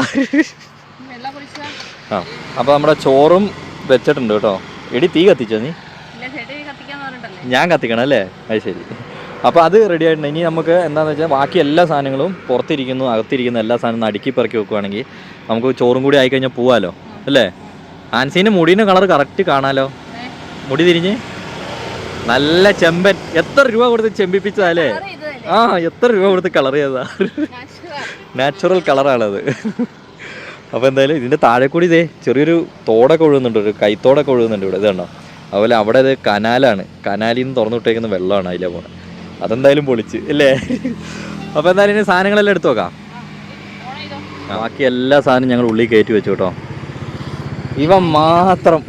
ആ അപ്പോൾ നമ്മുടെ ചോറും വെച്ചിട്ടുണ്ട് കേട്ടോ. എടി തീ കത്തിച്ചോ നീ? ഞാൻ കത്തിക്കണം അല്ലേ? അത് ശരി. അപ്പോൾ അത് റെഡി ആയിട്ടുണ്ട്. ഇനി നമുക്ക് എന്താണെന്ന് വെച്ചാൽ ബാക്കി എല്ലാ സാധനങ്ങളും പുറത്തിരിക്കുന്നു അകത്തിരിക്കുന്ന എല്ലാ സാധനവും അടുക്കി പെറുക്കി വെക്കുവാണെങ്കിൽ നമുക്ക് ചോറും കൂടി ആയിക്കഴിഞ്ഞാൽ പോവാമല്ലോ അല്ലേ? ആൻസീൻ്റെ മുടീൻ്റെ കളർ കറക്റ്റ് കാണാമല്ലോ. മുടി തിരിഞ്ഞ് നല്ല ചെമ്പൻ. എത്ര രൂപ കൊടുത്ത് ചെമ്പിപ്പിച്ചതല്ലേ? ആ എത്ര രൂപ കൊടുത്ത് കളർ ചെയ്തതാ. നാച്ചുറൽ കളറാണത്. അപ്പോൾ എന്തായാലും ഇതിൻ്റെ താഴെ കൂടി ഇതേ ചെറിയൊരു തോടൊക്കെ ഒഴുകുന്നുണ്ട്, ഒരു കൈത്തോടൊക്കെ ഒഴുകുന്നുണ്ട് ഇവിടെ. ഇത് കണ്ടോ? അതുപോലെ അവിടെ ഇത് കനാലാണ്, കനാലിൽ നിന്ന് തുറന്നു വിട്ടേക്കുന്ന വെള്ളമാണ് അതിലെ പോണത്. അതെന്തായാലും പൊളിച്ച് അല്ലേ? അപ്പോൾ എന്തായാലും ഇനി സാധനങ്ങളെല്ലാം എടുത്തു നോക്കാം. ബാക്കി എല്ലാ സാധനവും ഞങ്ങൾ ഉള്ളിൽ കയറ്റി വെച്ചു കേട്ടോ. ഇവ മാത്രം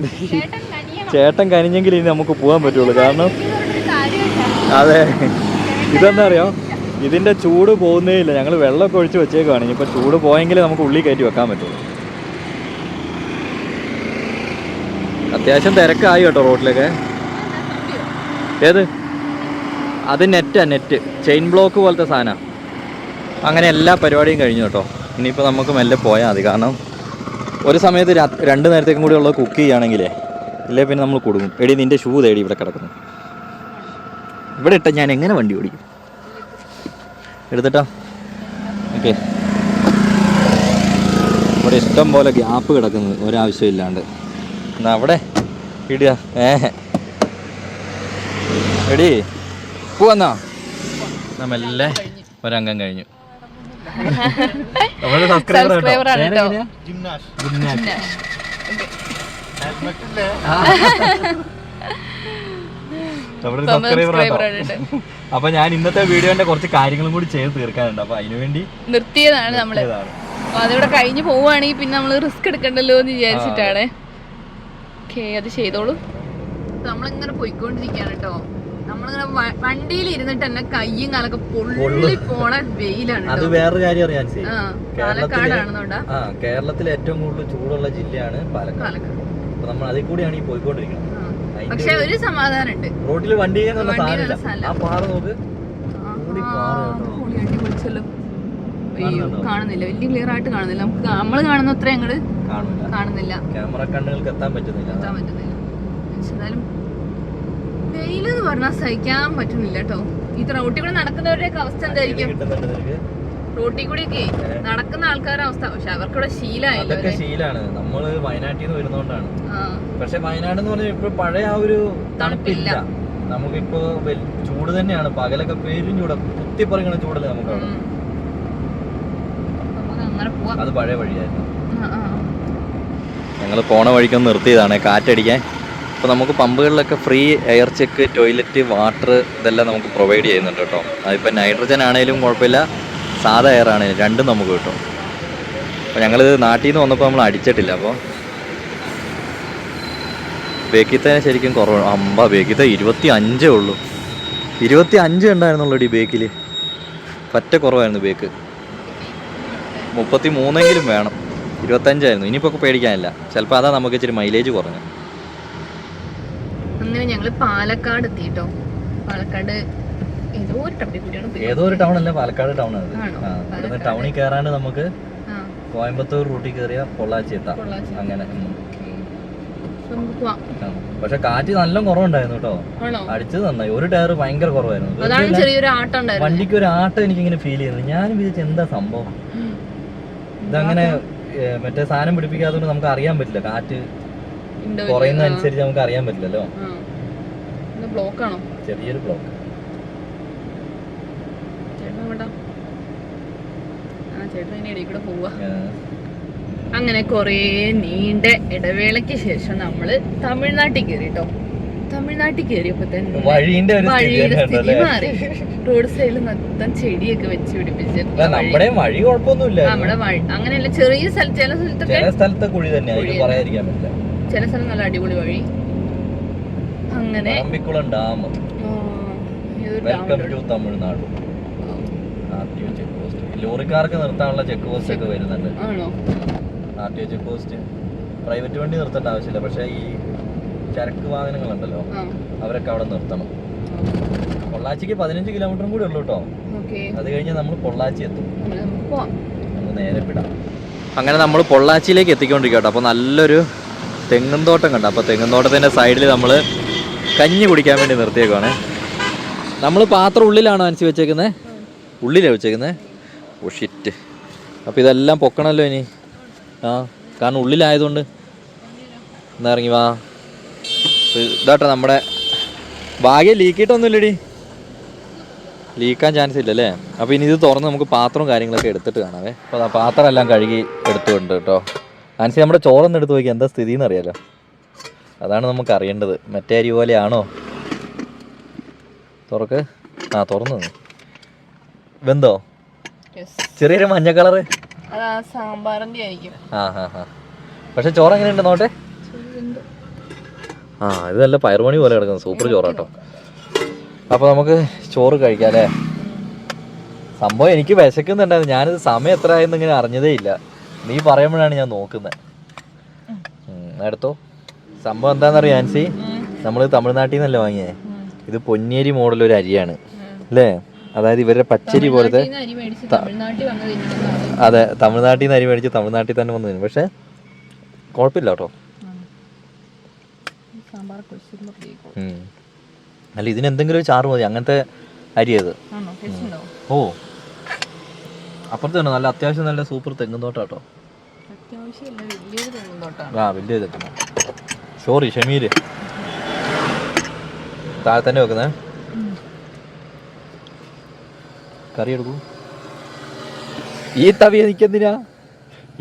ചേട്ടൻ കനിഞ്ഞെങ്കിൽ ഇനി നമുക്ക് പോകാൻ പറ്റുള്ളൂ. കാരണം അതെ ഇതെന്താ അറിയോ, ഇതിൻ്റെ ചൂട് പോകുന്നേ ഇല്ല. ഞങ്ങൾ വെള്ളമൊക്കെ ഒഴിച്ച് വെച്ചേക്കുവാണ്. ഇനിയിപ്പോൾ ചൂട് പോയെങ്കിലേ നമുക്ക് ഉള്ളിൽ കയറ്റി വെക്കാൻ പറ്റുള്ളൂ. അത്യാവശ്യം തിരക്കായി കേട്ടോ റോഡിലൊക്കെ. ഏത്? അത് നെറ്റ് ചെയിൻ ബ്ലോക്ക് പോലത്തെ സാധനം. അങ്ങനെ എല്ലാ പരിപാടിയും കഴിഞ്ഞു കേട്ടോ. ഇനിയിപ്പോൾ നമുക്ക് മെല്ലെ പോയാൽ മതി. കാരണം ഒരു സമയത്ത് 2 നേരത്തേക്കും കൂടി ഉള്ളത് കുക്ക് ചെയ്യുകയാണെങ്കിലേ ഇല്ലേ പിന്നെ നമ്മൾ കൊടുക്കും. എടി നിൻ്റെ ഷൂ തേടി ഇവിടെ കിടക്കുന്നു. ഇവിടെ ഇട്ടാൽ ഞാൻ എങ്ങനെ വണ്ടി ഓടിക്കും? എടുത്തിട്ടോ? ഓക്കെ. ഇവിടെ ഇഷ്ടം പോലെ ഗ്യാപ്പ് കിടക്കുന്നത് ഒരാവശ്യമില്ലാണ്ട്. എന്നാ അവിടെ ഇടുക. എടി പോവാന്നാ? നമ്മളല്ലേ ഒരംഗം കഴിഞ്ഞു. നമ്മുടെ സബ്സ്ക്രൈബർ ആട്ടോ. അപ്പൊ ഞാൻ ഇന്നത്തെ വീഡിയോന്റെ കുറച്ച് കാര്യങ്ങളും കൂടി ചെയ്ത് തീർക്കാനുണ്ട്. അപ്പൊ അതിനുവേണ്ടി നിർത്തിയതാണ് നമ്മള്. അപ്പൊ അതിവിടെ കഴിഞ്ഞ് പോവുകയാണെങ്കിൽ പിന്നെ നമ്മള് റിസ്ക് എടുക്കണ്ടല്ലോ എന്ന് വിചാരിച്ചിട്ടാണ്. ഓക്കെ, അത് ചെയ്തോളൂ. നമ്മളിങ്ങനെ പോയിക്കൊണ്ടിരിക്കുകയാണ് കേട്ടോ. നമ്മളിങ്ങനെ വണ്ടിയിൽ ഇരുന്നിട്ട് തന്നെ കയ്യും കാലൊക്കെ പൊള്ളി പോണ വെയിലാണ്. അത് വേറൊരു കാര്യം അറിയാൻ, പാലക്കാടാണെന്നോണ്ടാ. കേരളത്തിലെ ഏറ്റവും കൂടുതൽ ചൂടുള്ള ജില്ലയാണ് പാലക്കാട്. അപ്പൊ നമ്മൾ അതിൽ കൂടിയാണ് ഈ പോയിക്കൊണ്ടിരിക്കുന്നത്. പക്ഷെ ഒരു സമാധാനം ഉണ്ട്, റോഡിൽ വണ്ടി ആ പാറ നോക്ക്. കാണുന്നില്ല, വലിയ ക്ലിയർ ആയിട്ട് കാണുന്നില്ല. നമുക്ക് നമ്മള് കാണുന്ന അത്ര അങ്ങോട്ട് കാണുന്നില്ല, ക്യാമറ കണ്ണുകൾക്ക് എത്താൻ പറ്റുന്നില്ല. എന്നാലും വെയിലെന്ന് പറഞ്ഞാൽ സഹിക്കാൻ പറ്റുന്നില്ല കേട്ടോ. ഈ റോട്ടിൽ കൂടെ നടക്കുന്നവരുടെയൊക്കെ അവസ്ഥ എന്തായിരിക്കും? റോട്ടിൽ കൂടിയൊക്കെ നടക്കുന്ന ആൾക്കാരുടെ അവസ്ഥ. പക്ഷെ അവർക്കിവിടെ അതൊക്കെ ശീലാണ്. നമ്മള് വയനാട്ടിൽ നിന്ന് വരുന്നോണ്ടാണ്. പക്ഷെ വയനാട് എന്ന് പറഞ്ഞാൽ ഇപ്പൊ പഴയ ആ ഒരു തണുപ്പില്ല. നമുക്കിപ്പോ ചൂട് തന്നെയാണ്. പകലൊക്കെ പേരും ചൂട്, കുത്തിപ്പറിക്കണ ചൂടല്ലേ നമുക്ക്. അത് പഴയ വഴിയായിരുന്നു. ഞങ്ങൾ പോണ വഴിക്കൊന്ന് നിർത്തിയതാണ് കാറ്റടിക്കാൻ. അപ്പോൾ നമുക്ക് പമ്പുകളിലൊക്കെ free air check, toilet, water ഇതെല്ലാം നമുക്ക് പ്രൊവൈഡ് ചെയ്യുന്നുണ്ട് കേട്ടോ. അതിപ്പോൾ നൈട്രജൻ ആണെങ്കിലും കുഴപ്പമില്ല, സാധാ എയർ ആണെങ്കിലും രണ്ടും നമുക്ക് കിട്ടും. അപ്പോൾ ഞങ്ങളിത് നാട്ടിൽ നിന്ന് വന്നപ്പോൾ നമ്മൾ അടിച്ചിട്ടില്ല. അപ്പോൾ ബേക്കിത്തന്നെ ശരിക്കും കുറവ്. ബേക്കിത്ത 25 ഉള്ളൂ. 25 ഉണ്ടായിരുന്നുള്ളൂ ഈ ബേക്കിൽ. പറ്റ കുറവായിരുന്നു ബേക്ക്. 33 വേണം. 25 ഇനിയിപ്പോൾ പേടിക്കാനില്ല. ചിലപ്പോൾ അതാ നമുക്ക് ഇച്ചിരി മൈലേജ് കുറഞ്ഞു. അങ്ങനെ ഞങ്ങള് പാലക്കാട് എത്തിട്ടോ. പാലക്കാട് ഏതോ ഒരു ടൗൺ അല്ല, പാലക്കാട് ടൗൺ ആണ്. ടൗണിൽ കയറാണ്ട് നമുക്ക് കോയമ്പത്തൂർ റൂട്ടിൽ കയറിയ പൊള്ളാച്ചി എത്താം. അങ്ങനെ. പക്ഷെ കാറ്റ് നല്ല കുറവുണ്ടായിരുന്നു കേട്ടോ. അടിച്ചത് നന്നായി. ഒരു ടയർ ഭയങ്കര കുറവായിരുന്നു. വണ്ടിക്ക് ഒരു ആട്ടം എനിക്കിങ്ങനെ ഫീൽ ചെയ്യുന്നു. ഞാൻ വിചാരിച്ചു എന്താ സംഭവം ഇതങ്ങനെ. മറ്റേ സാധനം പിടിപ്പിക്കാത്തതുകൊണ്ട് നമുക്ക് അറിയാൻ പറ്റില്ല. കാറ്റ് കുറയുന്ന അനുസരിച്ച് നമുക്ക് അറിയാൻ പറ്റില്ലല്ലോ. ചെറിയൊരു ബ്ലോക്ക്. അങ്ങനെ കൊറേ നീണ്ട ഇടവേളയ്ക്ക് ശേഷം നമ്മള് തമിഴ്നാട്ടിൽ കയറി കേട്ടോ. തമിഴ്നാട്ടിൽ കയറിയപ്പോ തന്നെ വഴിയുടെ സ്ഥിതി മാറി. റോഡ് സൈഡിൽ മൊത്തം ചെടിയൊക്കെ വെച്ച് പിടിപ്പിച്ചിട്ട് നമ്മുടെ വഴി കുഴപ്പമൊന്നുമില്ല. നമ്മുടെ വഴി അങ്ങനെയല്ല, ചെറിയ സ്ഥലത്ത് ചില സ്ഥലത്തെ കുഴി തന്നെ, ചില സ്ഥലം നല്ല അടിപൊളി വഴി. അങ്ങനെ ഡാം. Welcome to Tamil Nadu. ലോറിക്കാർക്ക് നിർത്താനുള്ള ചെക്ക് പോസ്റ്റ് ഒക്കെ വരുന്നുണ്ട്. RTO check post. പ്രൈവറ്റ് വണ്ടി നിർത്തേണ്ട ആവശ്യമില്ല. പക്ഷെ ഈ ചരക്ക് വാഹനങ്ങളുണ്ടല്ലോ, അവരൊക്കെ അവിടെ നിർത്തണം. പൊള്ളാച്ചിക്ക് 15 കിലോമീറ്ററും കൂടി ഉള്ളൂ കേട്ടോ. അത് കഴിഞ്ഞാൽ നമ്മൾ പൊള്ളാച്ചി എത്തും. നമുക്ക് നേരെ വിടാം. അങ്ങനെ നമ്മൾ പൊള്ളാച്ചിയിലേക്ക് എത്തിക്കൊണ്ടിരിക്കുക കേട്ടോ. അപ്പോൾ നല്ലൊരു തെങ്ങും തോട്ടം കണ്ടു. അപ്പോൾ തെങ്ങും തോട്ടത്തിൻ്റെ സൈഡിൽ നമ്മൾ കഞ്ഞി കുടിക്കാൻ വേണ്ടി നിർത്തിയേക്കുവാണ്. നമ്മൾ പാത്രം ഉള്ളിലാണോ അനുസരിച്ച് വെച്ചേക്കുന്നത്? ഉള്ളിലാണ് വെച്ചേക്കുന്നത്. Oh shit. അപ്പോൾ ഇതെല്ലാം പൊക്കണമല്ലോ ഇനി. കാരണം ഉള്ളിലായതുകൊണ്ട്. എന്നാ ഇറങ്ങി വാ. ഇതാട്ടോ നമ്മുടെ ഭാഗ്യം. ലീക്കിയിട്ടൊന്നുമില്ലടി, ലീക്കാൻ ചാൻസ് ഇല്ലല്ലേ. അപ്പോൾ ഇനി ഇത് തുറന്ന് നമുക്ക് പാത്രവും കാര്യങ്ങളൊക്കെ എടുത്തിട്ട് കാണാവേ. അപ്പോൾ ആ പാത്രം എല്ലാം കഴുകി എടുത്തുകൊണ്ട് കേട്ടോ. ആൻസി നമ്മുടെ ചോറൊന്നും എടുത്ത് നോക്കി എന്താ സ്ഥിതി എന്ന് അറിയാലോ. അതാണ് നമുക്ക് അറിയേണ്ടത്. മറ്റേ അരി പോലെയാണോ? തുറക്ക്. തുറന്നു. വെന്തോ? ചെറിയൊരു മഞ്ഞ കളറ്. സാമ്പാറിന്റെ ആയിരിക്കും. പക്ഷെ ചോറ് എങ്ങനെയുണ്ട് നോട്ടെ. ഇത് നല്ല പയറുമണി പോലെ കിടക്കുന്നു. സൂപ്പർ ചോറാട്ടോ. അപ്പോൾ നമുക്ക് ചോറ് കഴിക്കാം അല്ലേ. സംഭവം എനിക്ക് വിശക്കുന്നുണ്ടായിരുന്നു. ഞാനിത് സമയം എത്ര ആയെന്ന് ഇങ്ങനെ അറിഞ്ഞതേ ഇല്ല. നീ പറയുമ്പോഴാണ് ഞാൻ നോക്കുന്നത്. എടുത്തോ. സംഭവം എന്താണെന്നറിയാം ആൻസി, നമ്മൾ തമിഴ്നാട്ടിൽ നിന്നല്ലേ വാങ്ങിയേ. ഇത് പൊന്നിയരി മോഡലൊരു അരിയാണ് അല്ലേ. അതായത് ഇവരുടെ പച്ചരി പോലത്തെ. അതെ, തമിഴ്നാട്ടിൽ നിന്ന് അരി മേടിച്ച് തമിഴ്നാട്ടിൽ തന്നെ വന്നു. പക്ഷെ കുഴപ്പമില്ല കേട്ടോ. അല്ല, ഇതിനെന്തെങ്കിലും ഒരു ചാറ് മതി. അങ്ങനത്തെ അരി അത്. ഓ, അപ്പുറത്ത് തന്നെ നല്ല അത്യാവശ്യം നല്ല സൂപ്പർ തെങ്ങും തോട്ടം കേട്ടോ. വലിയ തെങ്ങ്. സോറി ഷമീര്. താഴെ തന്നെ വെക്കുന്നേ. കറി എടുക്കൂ. ഈ തവി എനിക്കെന്തിനാ?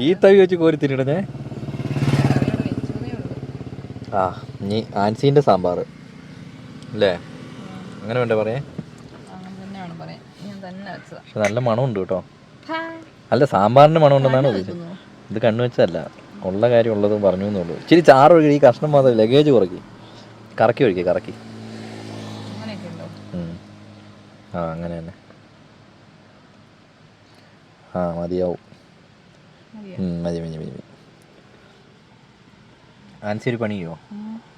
ഈ തവി വെച്ച് കോരി തിരിടണേ. ഇനി ആൻസീൻ്റെ സാമ്പാർ അല്ലേ. അങ്ങനെ വേണ്ടേ പറയാ? അങ്ങനെ തന്നെയാണ് പറയാൻ, ഞാൻ തന്നെ വെച്ചതാ. പക്ഷെ നല്ല മണമുണ്ട് കേട്ടോ. അല്ല, സാമ്പാറിൻ്റെ മണം ഉണ്ടെന്നാണ് ഉദ്ദേശിച്ചത്. ഇത് കണ്ണു വെച്ചതല്ല, ഉള്ള കാര്യം ഉള്ളതും പറഞ്ഞു എന്നുള്ളൂ. ഇച്ചിരി ചാറ് ഒഴുകി, ഈ കഷ്ണം മാത്രം ലഗേജ് കുറയ്ക്കി, കറക്കി ഒഴുകി, കറക്കി. ആ അങ്ങനെ തന്നെ. ആ മതിയാവും. മതി മതി മതി. ആൻസി ഒരു പണി ചെയ്യോ?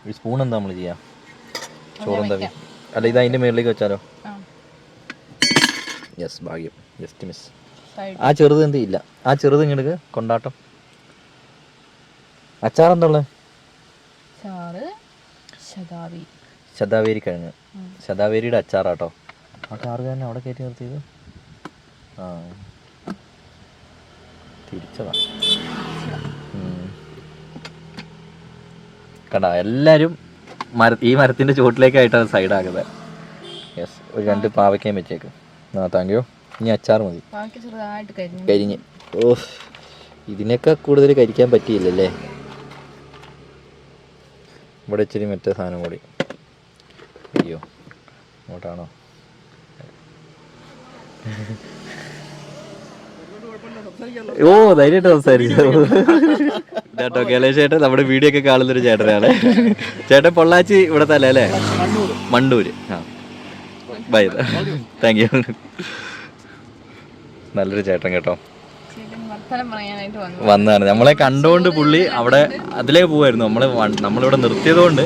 ഒരു സ്പൂൺ എന്താ നമ്മൾ ചെയ്യാം? ചോറും തവി. അല്ല, ഇത് അതിൻ്റെ മുകളിലേക്ക് വെച്ചാലോ? യെസ്, ഭാഗ്യം. Just miss. ആ ചെറുത് എന്ത് ഇല്ല, ആ ചെറുത് ഇങ്ങോട്ട് കൊണ്ടാട്ടം. അച്ചാർ എന്താ ഉള്ളത്? ശതാവേരി കിഴങ്ങ്. ശതാവേരിയുടെ അച്ചാറാട്ടോ. ആ കാറ് തന്നെ അവിടെ കയറ്റി നിർത്തിയത്. ആ തിരിച്ചതാ. കണ്ടാ, എല്ലാവരും ഈ മരത്തിൻ്റെ ചുവട്ടിലേക്കായിട്ടാണ് സൈഡാക്കുന്നത്. യെസ്, ഒരു 2 പാവയ്ക്കയും വെച്ചേക്ക്. ആ താങ്ക് യു. ഇനി അച്ചാർ മതി. കരിഞ്ഞ്. ഓ, ഇതിനൊക്കെ കൂടുതൽ കരിക്കാൻ പറ്റിയില്ലല്ലേ. ഇവിടെ ഇച്ചിരി മറ്റേ സാധനം കൂടി. അയ്യോ, അങ്ങോട്ടാണോ? ഓ, ധൈര്യമായിട്ട് സംസാരിച്ചു കേട്ടോ. കൈലാഷ് ചേട്ടൻ നമ്മുടെ വീഡിയോ ഒക്കെ കാണുന്നൊരു ചേട്ടനാണ്. ചേട്ടൻ പൊള്ളാച്ചി ഇവിടെ തന്നെ അല്ലേ? മണ്ടൂര്. ആ ബൈ, താങ്ക് യു. നല്ലൊരു ചേട്ടൻ കേട്ടോ. വന്നതാണ് നമ്മളെ കണ്ടുകൊണ്ട്. പുള്ളി അവിടെ അതിലേക്ക് പോവായിരുന്നു. നമ്മളിവിടെ നിർത്തിയത് കൊണ്ട്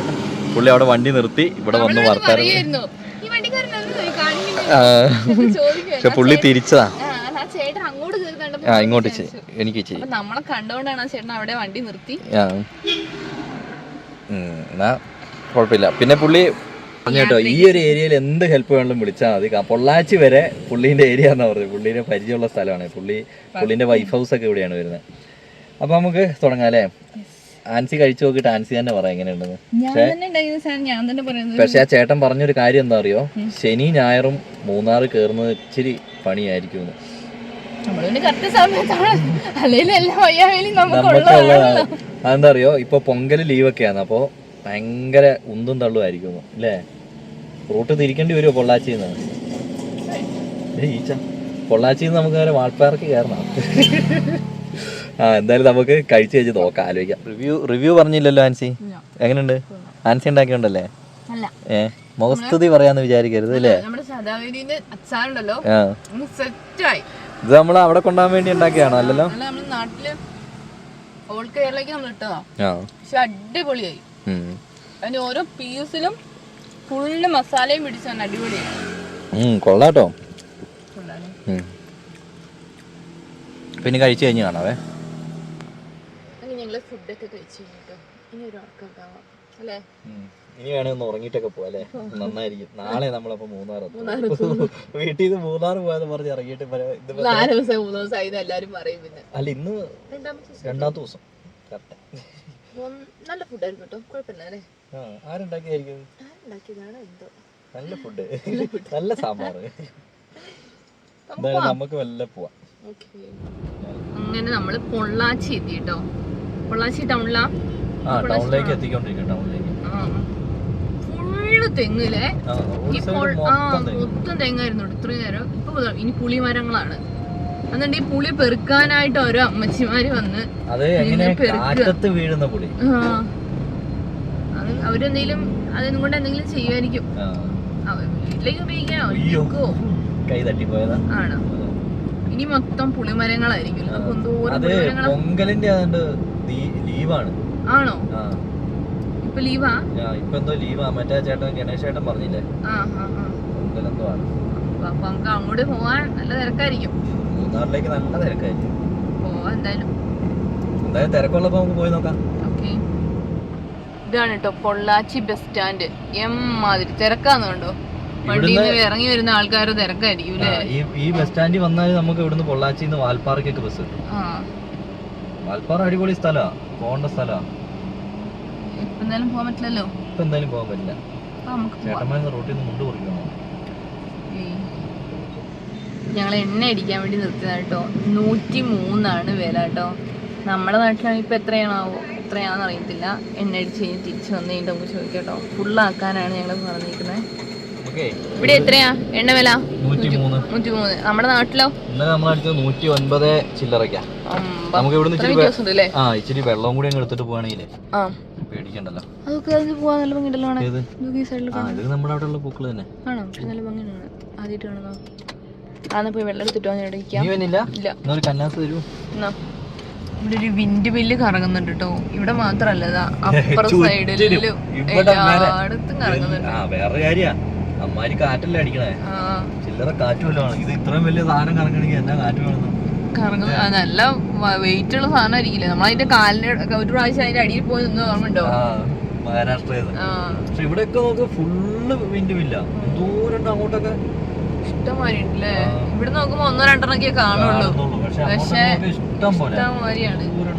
പുള്ളി അവിടെ വണ്ടി നിർത്തി ഇവിടെ വന്ന് വർത്താനം. പക്ഷെ പുള്ളി തിരിച്ചതാ. ആ ഇങ്ങോട്ട് എനിക്ക് ചെയ്യും. നമ്മളെ കണ്ടുകൊണ്ടാണ് ചേട്ടൻ അവിടെ വണ്ടി നിർത്തി. എന്നാ കുഴപ്പമില്ല. പിന്നെ പുള്ളി പറഞ്ഞു കേട്ടോ, ഈ ഒരു ഏരിയയിൽ എന്ത് ഹെൽപ്പ് വേണമെങ്കിലും വിളിച്ചാൽ മതി. പൊള്ളാച്ചി വരെ പുള്ളീൻ്റെ ഏരിയ എന്നാ പറഞ്ഞത്. പുള്ളീനെ പരിചയമുള്ള സ്ഥലമാണ്. പുള്ളീൻ്റെ വൈഫ് ഹൗസ് ഒക്കെ ഇവിടെയാണ് വരുന്നത്. അപ്പൊ നമുക്ക് തുടങ്ങാം അല്ലേ? ആൻസി കഴിച്ചു നോക്കിയിട്ട് ആൻസി തന്നെ പറയാം എങ്ങനെയുണ്ടെന്ന്. പക്ഷെ ആ ചേട്ടൻ പറഞ്ഞൊരു കാര്യം എന്താ അറിയോ? ശനി ഞായറും മൂന്നാർ കയറുന്നത് ഇച്ചിരി പണിയായിരിക്കും. അതെന്താ അറിയോ, ഇപ്പൊ പൊങ്കൽ ലീവൊക്കെയാണ്. അപ്പൊ ഭയങ്കര ഉന്തും തള്ളുമായിരിക്കും അല്ലേ? റൂട്ട് തിരിക്കേണ്ടി വരുമോ പൊള്ളാച്ചിന്ന്? ഈച്ച പൊള്ളാച്ചിന്ന് നമുക്ക് നേരെ വാൾപ്പാറക്ക് കയറണം. ആ എന്തായാലും നമുക്ക് കഴിച്ചു കഴിച്ച് നോക്കാം, ആലോചിക്കാം. റിവ്യൂ പറഞ്ഞില്ലല്ലോ ആൻസി. എങ്ങനെയുണ്ട്? ആൻസി ഉണ്ടാക്കിയുണ്ടല്ലേ? മുഖസ്തുതി പറയാന്ന് വിചാരിക്കരുത് അല്ലേ? ഇത് നമ്മൾ അവിടെ കൊണ്ടുപോകാൻ വേണ്ടി ഉണ്ടാക്കിയാണോ? അല്ലല്ലോ, അടിപൊളിയായി. അതിന്റെ ഓരോ പീസിലും ഫുള്ള് മസാലയും പിടിച്ചാണ്. അടിപൊളിയായി. കൊള്ളാട്ടോ. പിന്നെ കഴിച്ചു കഴിഞ്ഞ് കാണാവേ. ഞങ്ങള് ഫുഡൊക്കെ കഴിച്ചു കഴിഞ്ഞിട്ടോ ഇനി ഒരു ഉറക്കം അല്ലേ? ഇനി വേണേ ഒന്ന് ഉറങ്ങിയിട്ടൊക്കെ പോവാ അല്ലേ? നന്നായിരിക്കും. നാളെ നമ്മളപ്പോ മൂന്നാർ വീട്ടിൽ നിന്ന് മൂന്നാർ പോയാന്ന് പറഞ്ഞ് ഇറങ്ങിയിട്ട് എല്ലാരും പറയും. പിന്നെ അല്ല, ഇന്ന് രണ്ടാമത്തെ ദിവസം. നല്ല ഫുഡായിരുന്നു കേട്ടോ, കുഴപ്പമില്ല അല്ലേ? ആരുണ്ടാക്കിയായിരിക്കും? എന്തോ നല്ല ഫുഡ്, നല്ല സാമ്പാർ. നമുക്ക് വല്ല പോവാം. അങ്ങനെ നമ്മള് പൊള്ളാച്ചി എത്തി കേട്ടോ. പൊള്ളാച്ചി ടൗണിലേക്ക് എത്തിക്കൊണ്ടിരിക്കും. ടൗണിലേക്ക് ഫുള്ള് തെങ്ങില്ലേ? മൊത്തം തെങ്ങായിരുന്നു ഇത്രയും നേരം. ഇപ്പൊ ഇനി പുളിമരങ്ങളാണ്. എന്നിട്ട് ഈ പുളി പെറുക്കാനായിട്ട് ഓരോ അമ്മച്ചിമാര് വന്ന് വീഴുന്ന പുളി. അവരെന്തെങ്കിലും അതിനും കൊണ്ട് എന്തെങ്കിലും ചെയ്യുമായിരിക്കും. വീട്ടിലേക്ക് ഉപയോഗിക്കാനോ കൈ തട്ടിപ്പോയതാ ആണോ? ഇനി മൊത്തം പുളിമരങ്ങളായിരിക്കും. പൊങ്കലിന്റെ ലീവാണ്. ആണോ? ഇപ്പൊ ലീവാ? ഇപ്പൊ എന്തോ ലീവാ. മറ്റേ ചേട്ടൻ ഗണേശ് ചേട്ടൻ പറഞ്ഞില്ലേ പൊങ്കലെന്തോ ആണ്. അപ്പൊ നമുക്ക് അങ്ങോട്ട് പോവാൻ നല്ല തിരക്കായിരിക്കും. മൂന്നാറിലേക്ക് നല്ല തിരക്കായിരിക്കും. പോവാ എന്തായാലും തിരക്കുള്ളപ്പോ നമുക്ക് പോയി നോക്കാം. ഓക്കെ. ഇതാണ് കേട്ടോ പൊള്ളാച്ചി ബസ് സ്റ്റാൻഡ്. എമ്മാതിരി തിരക്കാന്നുണ്ടോ? വണ്ടിയിൽ നിന്ന് ഇറങ്ങി വരുന്ന ആൾക്കാര് തിരക്കായിരിക്കും അല്ലേ? ഈ ബസ് സ്റ്റാൻഡിൽ വന്നാൽ നമുക്ക് ഇവിടുന്ന് പൊള്ളാച്ചിന്ന് വാൽപ്പാറയ്ക്കൊക്കെ ബസ് കിട്ടും. വാൽപ്പാറ അടിപൊളി സ്ഥലമാ, പോകേണ്ട സ്ഥലമാ. ഇപ്പൊ എന്തായാലും പോകാൻ പറ്റില്ലല്ലോ. ഇപ്പൊ എന്തായാലും പോകാൻ പറ്റില്ല. ചേട്ടന്മാരുടെ റോട്ടിൽ നിന്ന് മുണ്ട് കുറിക്കണം. ഞങ്ങൾ എണ്ണ അടിക്കാൻ വേണ്ടി നിർത്തിയതാണ് കേട്ടോ. 103 വില കേട്ടോ. നമ്മുടെ നാട്ടിലാണെങ്കിൽ ഇപ്പൊ എത്രയാണെന്ന് അറിയത്തില്ല. എണ്ണ അടിച്ച് കഴിഞ്ഞ് തിരിച്ചു വന്നു കഴിഞ്ഞിട്ട് നമുക്ക് ചോദിക്കാം കേട്ടോ. ഫുള്ളാക്കാനാണ് ഞങ്ങൾ പറഞ്ഞിരിക്കുന്നത്. ഓക്കെ ഇവിടെ എത്രയാ എണ്ണ വില? 103. 103. നമ്മുടെ നാട്ടിലോ? ഇന്നലെ നമ്മളടിച്ചത് 109 ചില്ലറയ്ക്കാ. നമുക്ക് ഇവിടുന്ന് ഇച്ചിരി വെള്ളം കൂടി അങ്ങ് എടുത്തിട്ട് പോവാണെങ്കിലേ പേടിക്കണ്ടല്ലോ. അതൊക്കെ പോവാൻ നല്ല ഭംഗിയുണ്ടല്ലോ. ഇത് നമ്മുടെ അവിടെ ഉള്ള പൂക്കള് തന്നെ ആണോ? നല്ല ഭംഗിയാണ്. ആദ്യമായിട്ട് കാണുന്നോ? ആന്ന് പോയി വെള്ളം എടുത്തിട്ട് ഒരു കന്നാസ് തരൂ. ഇവിടെ ഒരു വിൻഡ് മില്ല് കറങ്ങുന്നുണ്ട് കേട്ടോ. ഇവിടെ മാത്രല്ല, അപ്പുറ സൈഡിലും എല്ലായിടത്തും കറങ്ങുന്നുണ്ട്. വേറെ കാര്യ അമ്മാരി കാറ്റല്ലേ അടിക്കണേ, ചില്ലറ കാറ്റുമല്ലോ. ഇത് ഇത്രയും വലിയ സാധനം കറങ്ങണമെങ്കിൽ എന്നാ കാറ്റ് വേണം? കറങ്ങുന്നത് നല്ല വെയിറ്റ് ഉള്ള സാധനം ആയിരിക്കില്ലേ? നമ്മളതിന്റെ കാലിന് ഒരു പ്രാവശ്യം അതിന്റെ അടിയിൽ പോയി നിന്ന് ഓർമ്മയുണ്ടോ? മഹാരാഷ്ട്ര. പക്ഷെ ഇവിടെയൊക്കെ നോക്ക് ഫുള്ള് വിൻഡ് മില്ല. എന്തോരം അങ്ങോട്ടൊക്കെ ഇഷ്ടംമാതിരി ഉണ്ടല്ലേ. ഇവിടെ നോക്കുമ്പോ 1-2 കാണുള്ളൂ. പക്ഷെ ഇഷ്ടംമാതിരിയാണ്. ഇവിടെ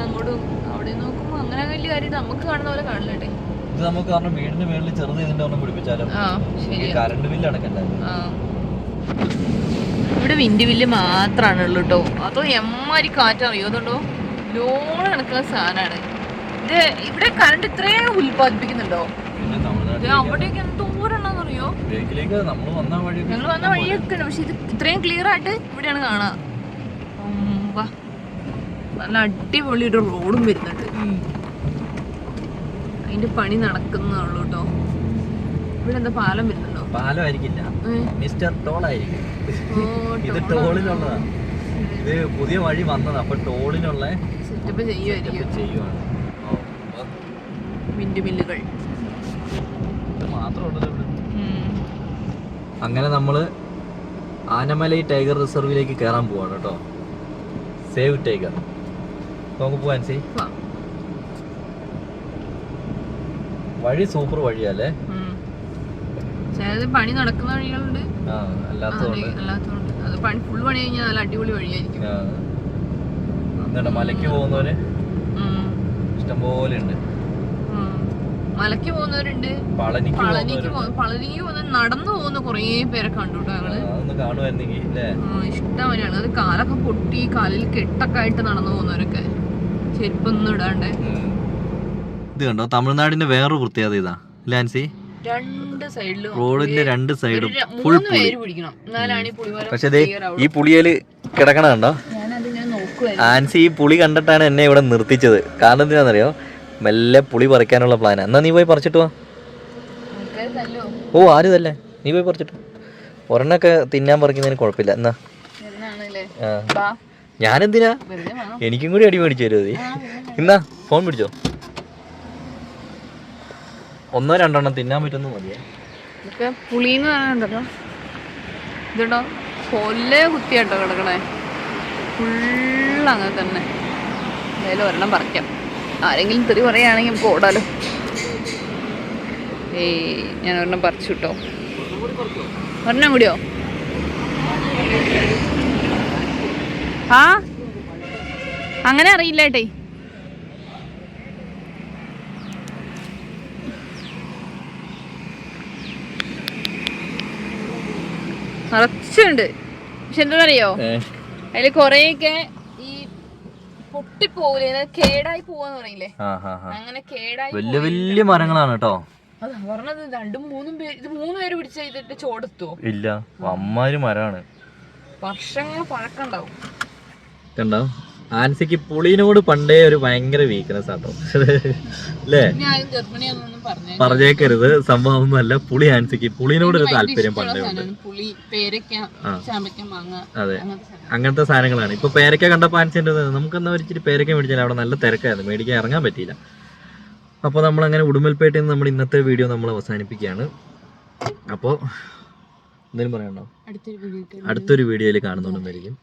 അങ്ങോട്ടും അവിടെ നോക്കുമ്പോ അങ്ങനെ വലിയ കാര്യം നമുക്ക് കാണുന്ന പോലെ കാണില്ലട്ടെ. ഇത് നമുക്ക് കാരണം വീടിന്റെ മേളിൽ ചെറുത് ഇതിന്റെ ഒന്നും പിടിപ്പിച്ചാലും കറണ്ട് ബില്ല് അടക്കണ്ടേ. ഇവിടെ വിൻഡ് മില്ല് മാത്രമാണ് ഉള്ളു കേട്ടോ. അതോ എമ്മാരി കാറ്ററിയോ? അതുകൊണ്ടോ ലോൺ കണക്കുള്ള സാധനമാണ് ഇത്. ഇവിടെ കറണ്ട് ഇത്രയും ഉൽപ്പാദിപ്പിക്കുന്നുണ്ടോ? അവിടെയൊക്കെ എന്തോരെണ്ണറിയോ? ഞങ്ങൾ വന്ന വഴിയൊക്കെ ഉണ്ട്. പക്ഷെ ഇത് ഇത്രയും ക്ലിയർ ആയിട്ട് ഇവിടെയാണ് കാണാ. നല്ല അടിപൊളി ഒരു റോഡും വരുന്നുണ്ട്. അതിന്റെ പണി നടക്കുന്നുള്ളൂ കേട്ടോ. ഇവിടെ എന്താ പാലം വരുന്നുണ്ടോ? പാലമായിരിക്കില്ല, മിസ്റ്റർ ടോൾ ആയിരിക്കും. ഇത് ടോളിനുള്ളതാ. ഇത് പുതിയ വഴി വന്നതാ. അപ്പൊ ടോളിനുള്ള സെറ്റപ്പ് ചെയ്യുവാണ്. വിൻഡ് മില്ലുകൾ അങ്ങനെ നമ്മള് ആനമലൈ ടൈഗർ റിസർവിലേക്ക് കയറാൻ പോവാണ് കേട്ടോ. Save tiger. നമുക്ക് പോവാൻ വഴി സൂപ്പർ വഴിയല്ലേ. ചിലത് പണി നടക്കുന്ന വഴികളുണ്ട്, അല്ലാത്തതുണ്ട്. അത് പണി ഫുൾ പണി കഴിഞ്ഞാൽ നല്ല അടിപൊളി വഴിയായിരിക്കും. മലയ്ക്ക് പോകുന്നവര് ഇഷ്ടംപോലെ ഉണ്ട്. മലയ്ക്ക് പോകുന്നവരുണ്ട്, പളനിക്ക് പോകുന്ന നടന്നു പോകുന്ന കുറേ പേരെ കണ്ടു കേട്ടോ ഞങ്ങള്. ഇഷ്ടംമാതിരിയാണ്. അത് കാലൊക്കെ പൊട്ടി കാലിൽ കെട്ടൊക്കെ ആയിട്ട് നടന്നു പോകുന്നവരൊക്കെ ചെരുപ്പൊന്നും ഇടാണ്ട്. ഇത് കണ്ടോ, തമിഴ്നാടിന്റെ വേറൊരു പ്രത്യേകത ഇതാ ലാൻസി. റോഡിന്റെ രണ്ട് സൈഡും ഫുൾ പുളി. പക്ഷെ ഈ പുളിയില് കിടക്കണ കണ്ടോ? ആൻസി ഈ പുളി കണ്ടിട്ടാണ് എന്നെ ഇവിടെ നിർത്തിച്ചത്. കാരണം എന്തിനാന്നറിയോ? മെല്ലെ പുളി പറിക്കാനുള്ള പ്ലാനാ. എന്നാ നീ പോയി പറിച്ചിട്ട് വാ. ഓ ആരുതല്ലേ, നീ പോയി പറിച്ചിട്ട്. ഒരെണ്ണൊക്കെ തിന്നാൻ പറിക്കുന്നതിന് കുഴപ്പമില്ല. എന്നാ ഞാനെന്തിനാ? എനിക്കും കൂടി അടി മേടിച്ചു തരുമോ നീ? എന്നാ ഫോൺ പിടിച്ചോ. 1-2 തിന്നാൻ പറ്റുന്ന മതിയേ. പുളിന്ന് പറഞ്ഞോ. ഇതുണ്ടോ കൊല്ലേ കുത്തിയാട്ടോ കിടക്കണേ. ഫുള്ള് അങ്ങനെ തന്നെ. എന്തായാലും ഒരെണ്ണം പറിക്കാം. ആരെങ്കിലും തെറി പറയുകയാണെങ്കിൽ നമുക്ക് ഓടാലോ. ഞാൻ ഒരെണ്ണം പറിച്ചു കിട്ടോ. ഒരെണ്ണം കൂടിയോ? അങ്ങനെ അറിയില്ല ഏട്ടേ. നിറച്ചുണ്ട്. പക്ഷെ എന്താണെന്നറിയോ, അതില് കൊറേയൊക്കെ ഈ പൊട്ടിപ്പോകൂലേ, കേടായി പോവാന്ന് പറയില്ലേ, അങ്ങനെ കേടായി വലിയ വലിയ മരങ്ങളാണ് കേട്ടോ. അതാ പറഞ്ഞത്. 2-3 പേര്, ഇത് 3 പേര് പിടിച്ച് ചെയ്തിട്ട് ചോടെത്തുവോ? ഇല്ല, അമ്മാതിരി മരമാണ്. വർഷങ്ങൾ പഴക്കണ്ടാവും. കണ്ടോ, ആൻസിക്ക് പുളിനോട് പണ്ടേ ഒരു ഭയങ്കര വീക്ക്നെസ് ആട്ടോ അല്ലേ? പറഞ്ഞേക്കരുത്, സംഭവമൊന്നുമല്ല. പുളി ആൻസിക്ക് പുളിനോട് ഒരു താല്പര്യം പണ്ടേ ഉണ്ട്. അതെ, അങ്ങനത്തെ സാധനങ്ങളാണ്. ഇപ്പൊ പേരക്ക കണ്ടപ്പോ ആൻസിന്റെ നമുക്കെന്നാ ഒരിച്ചിരി പേരക്ക മേടിച്ചാൽ അവിടെ നല്ല തിരക്കായിരുന്നു, മേടിക്കാൻ ഇറങ്ങാൻ പറ്റിയില്ല. അപ്പോൾ നമ്മളങ്ങനെ ഉടുമ്പൽപേട്ടയിൽ നിന്ന് നമ്മുടെ ഇന്നത്തെ വീഡിയോ നമ്മൾ അവസാനിപ്പിക്കുകയാണ്. അപ്പോൾ എന്തെങ്കിലും പറയണ്ടോ? അടുത്തൊരു വീഡിയോയിൽ കാണുന്നുണ്ടെന്നായിരിക്കും.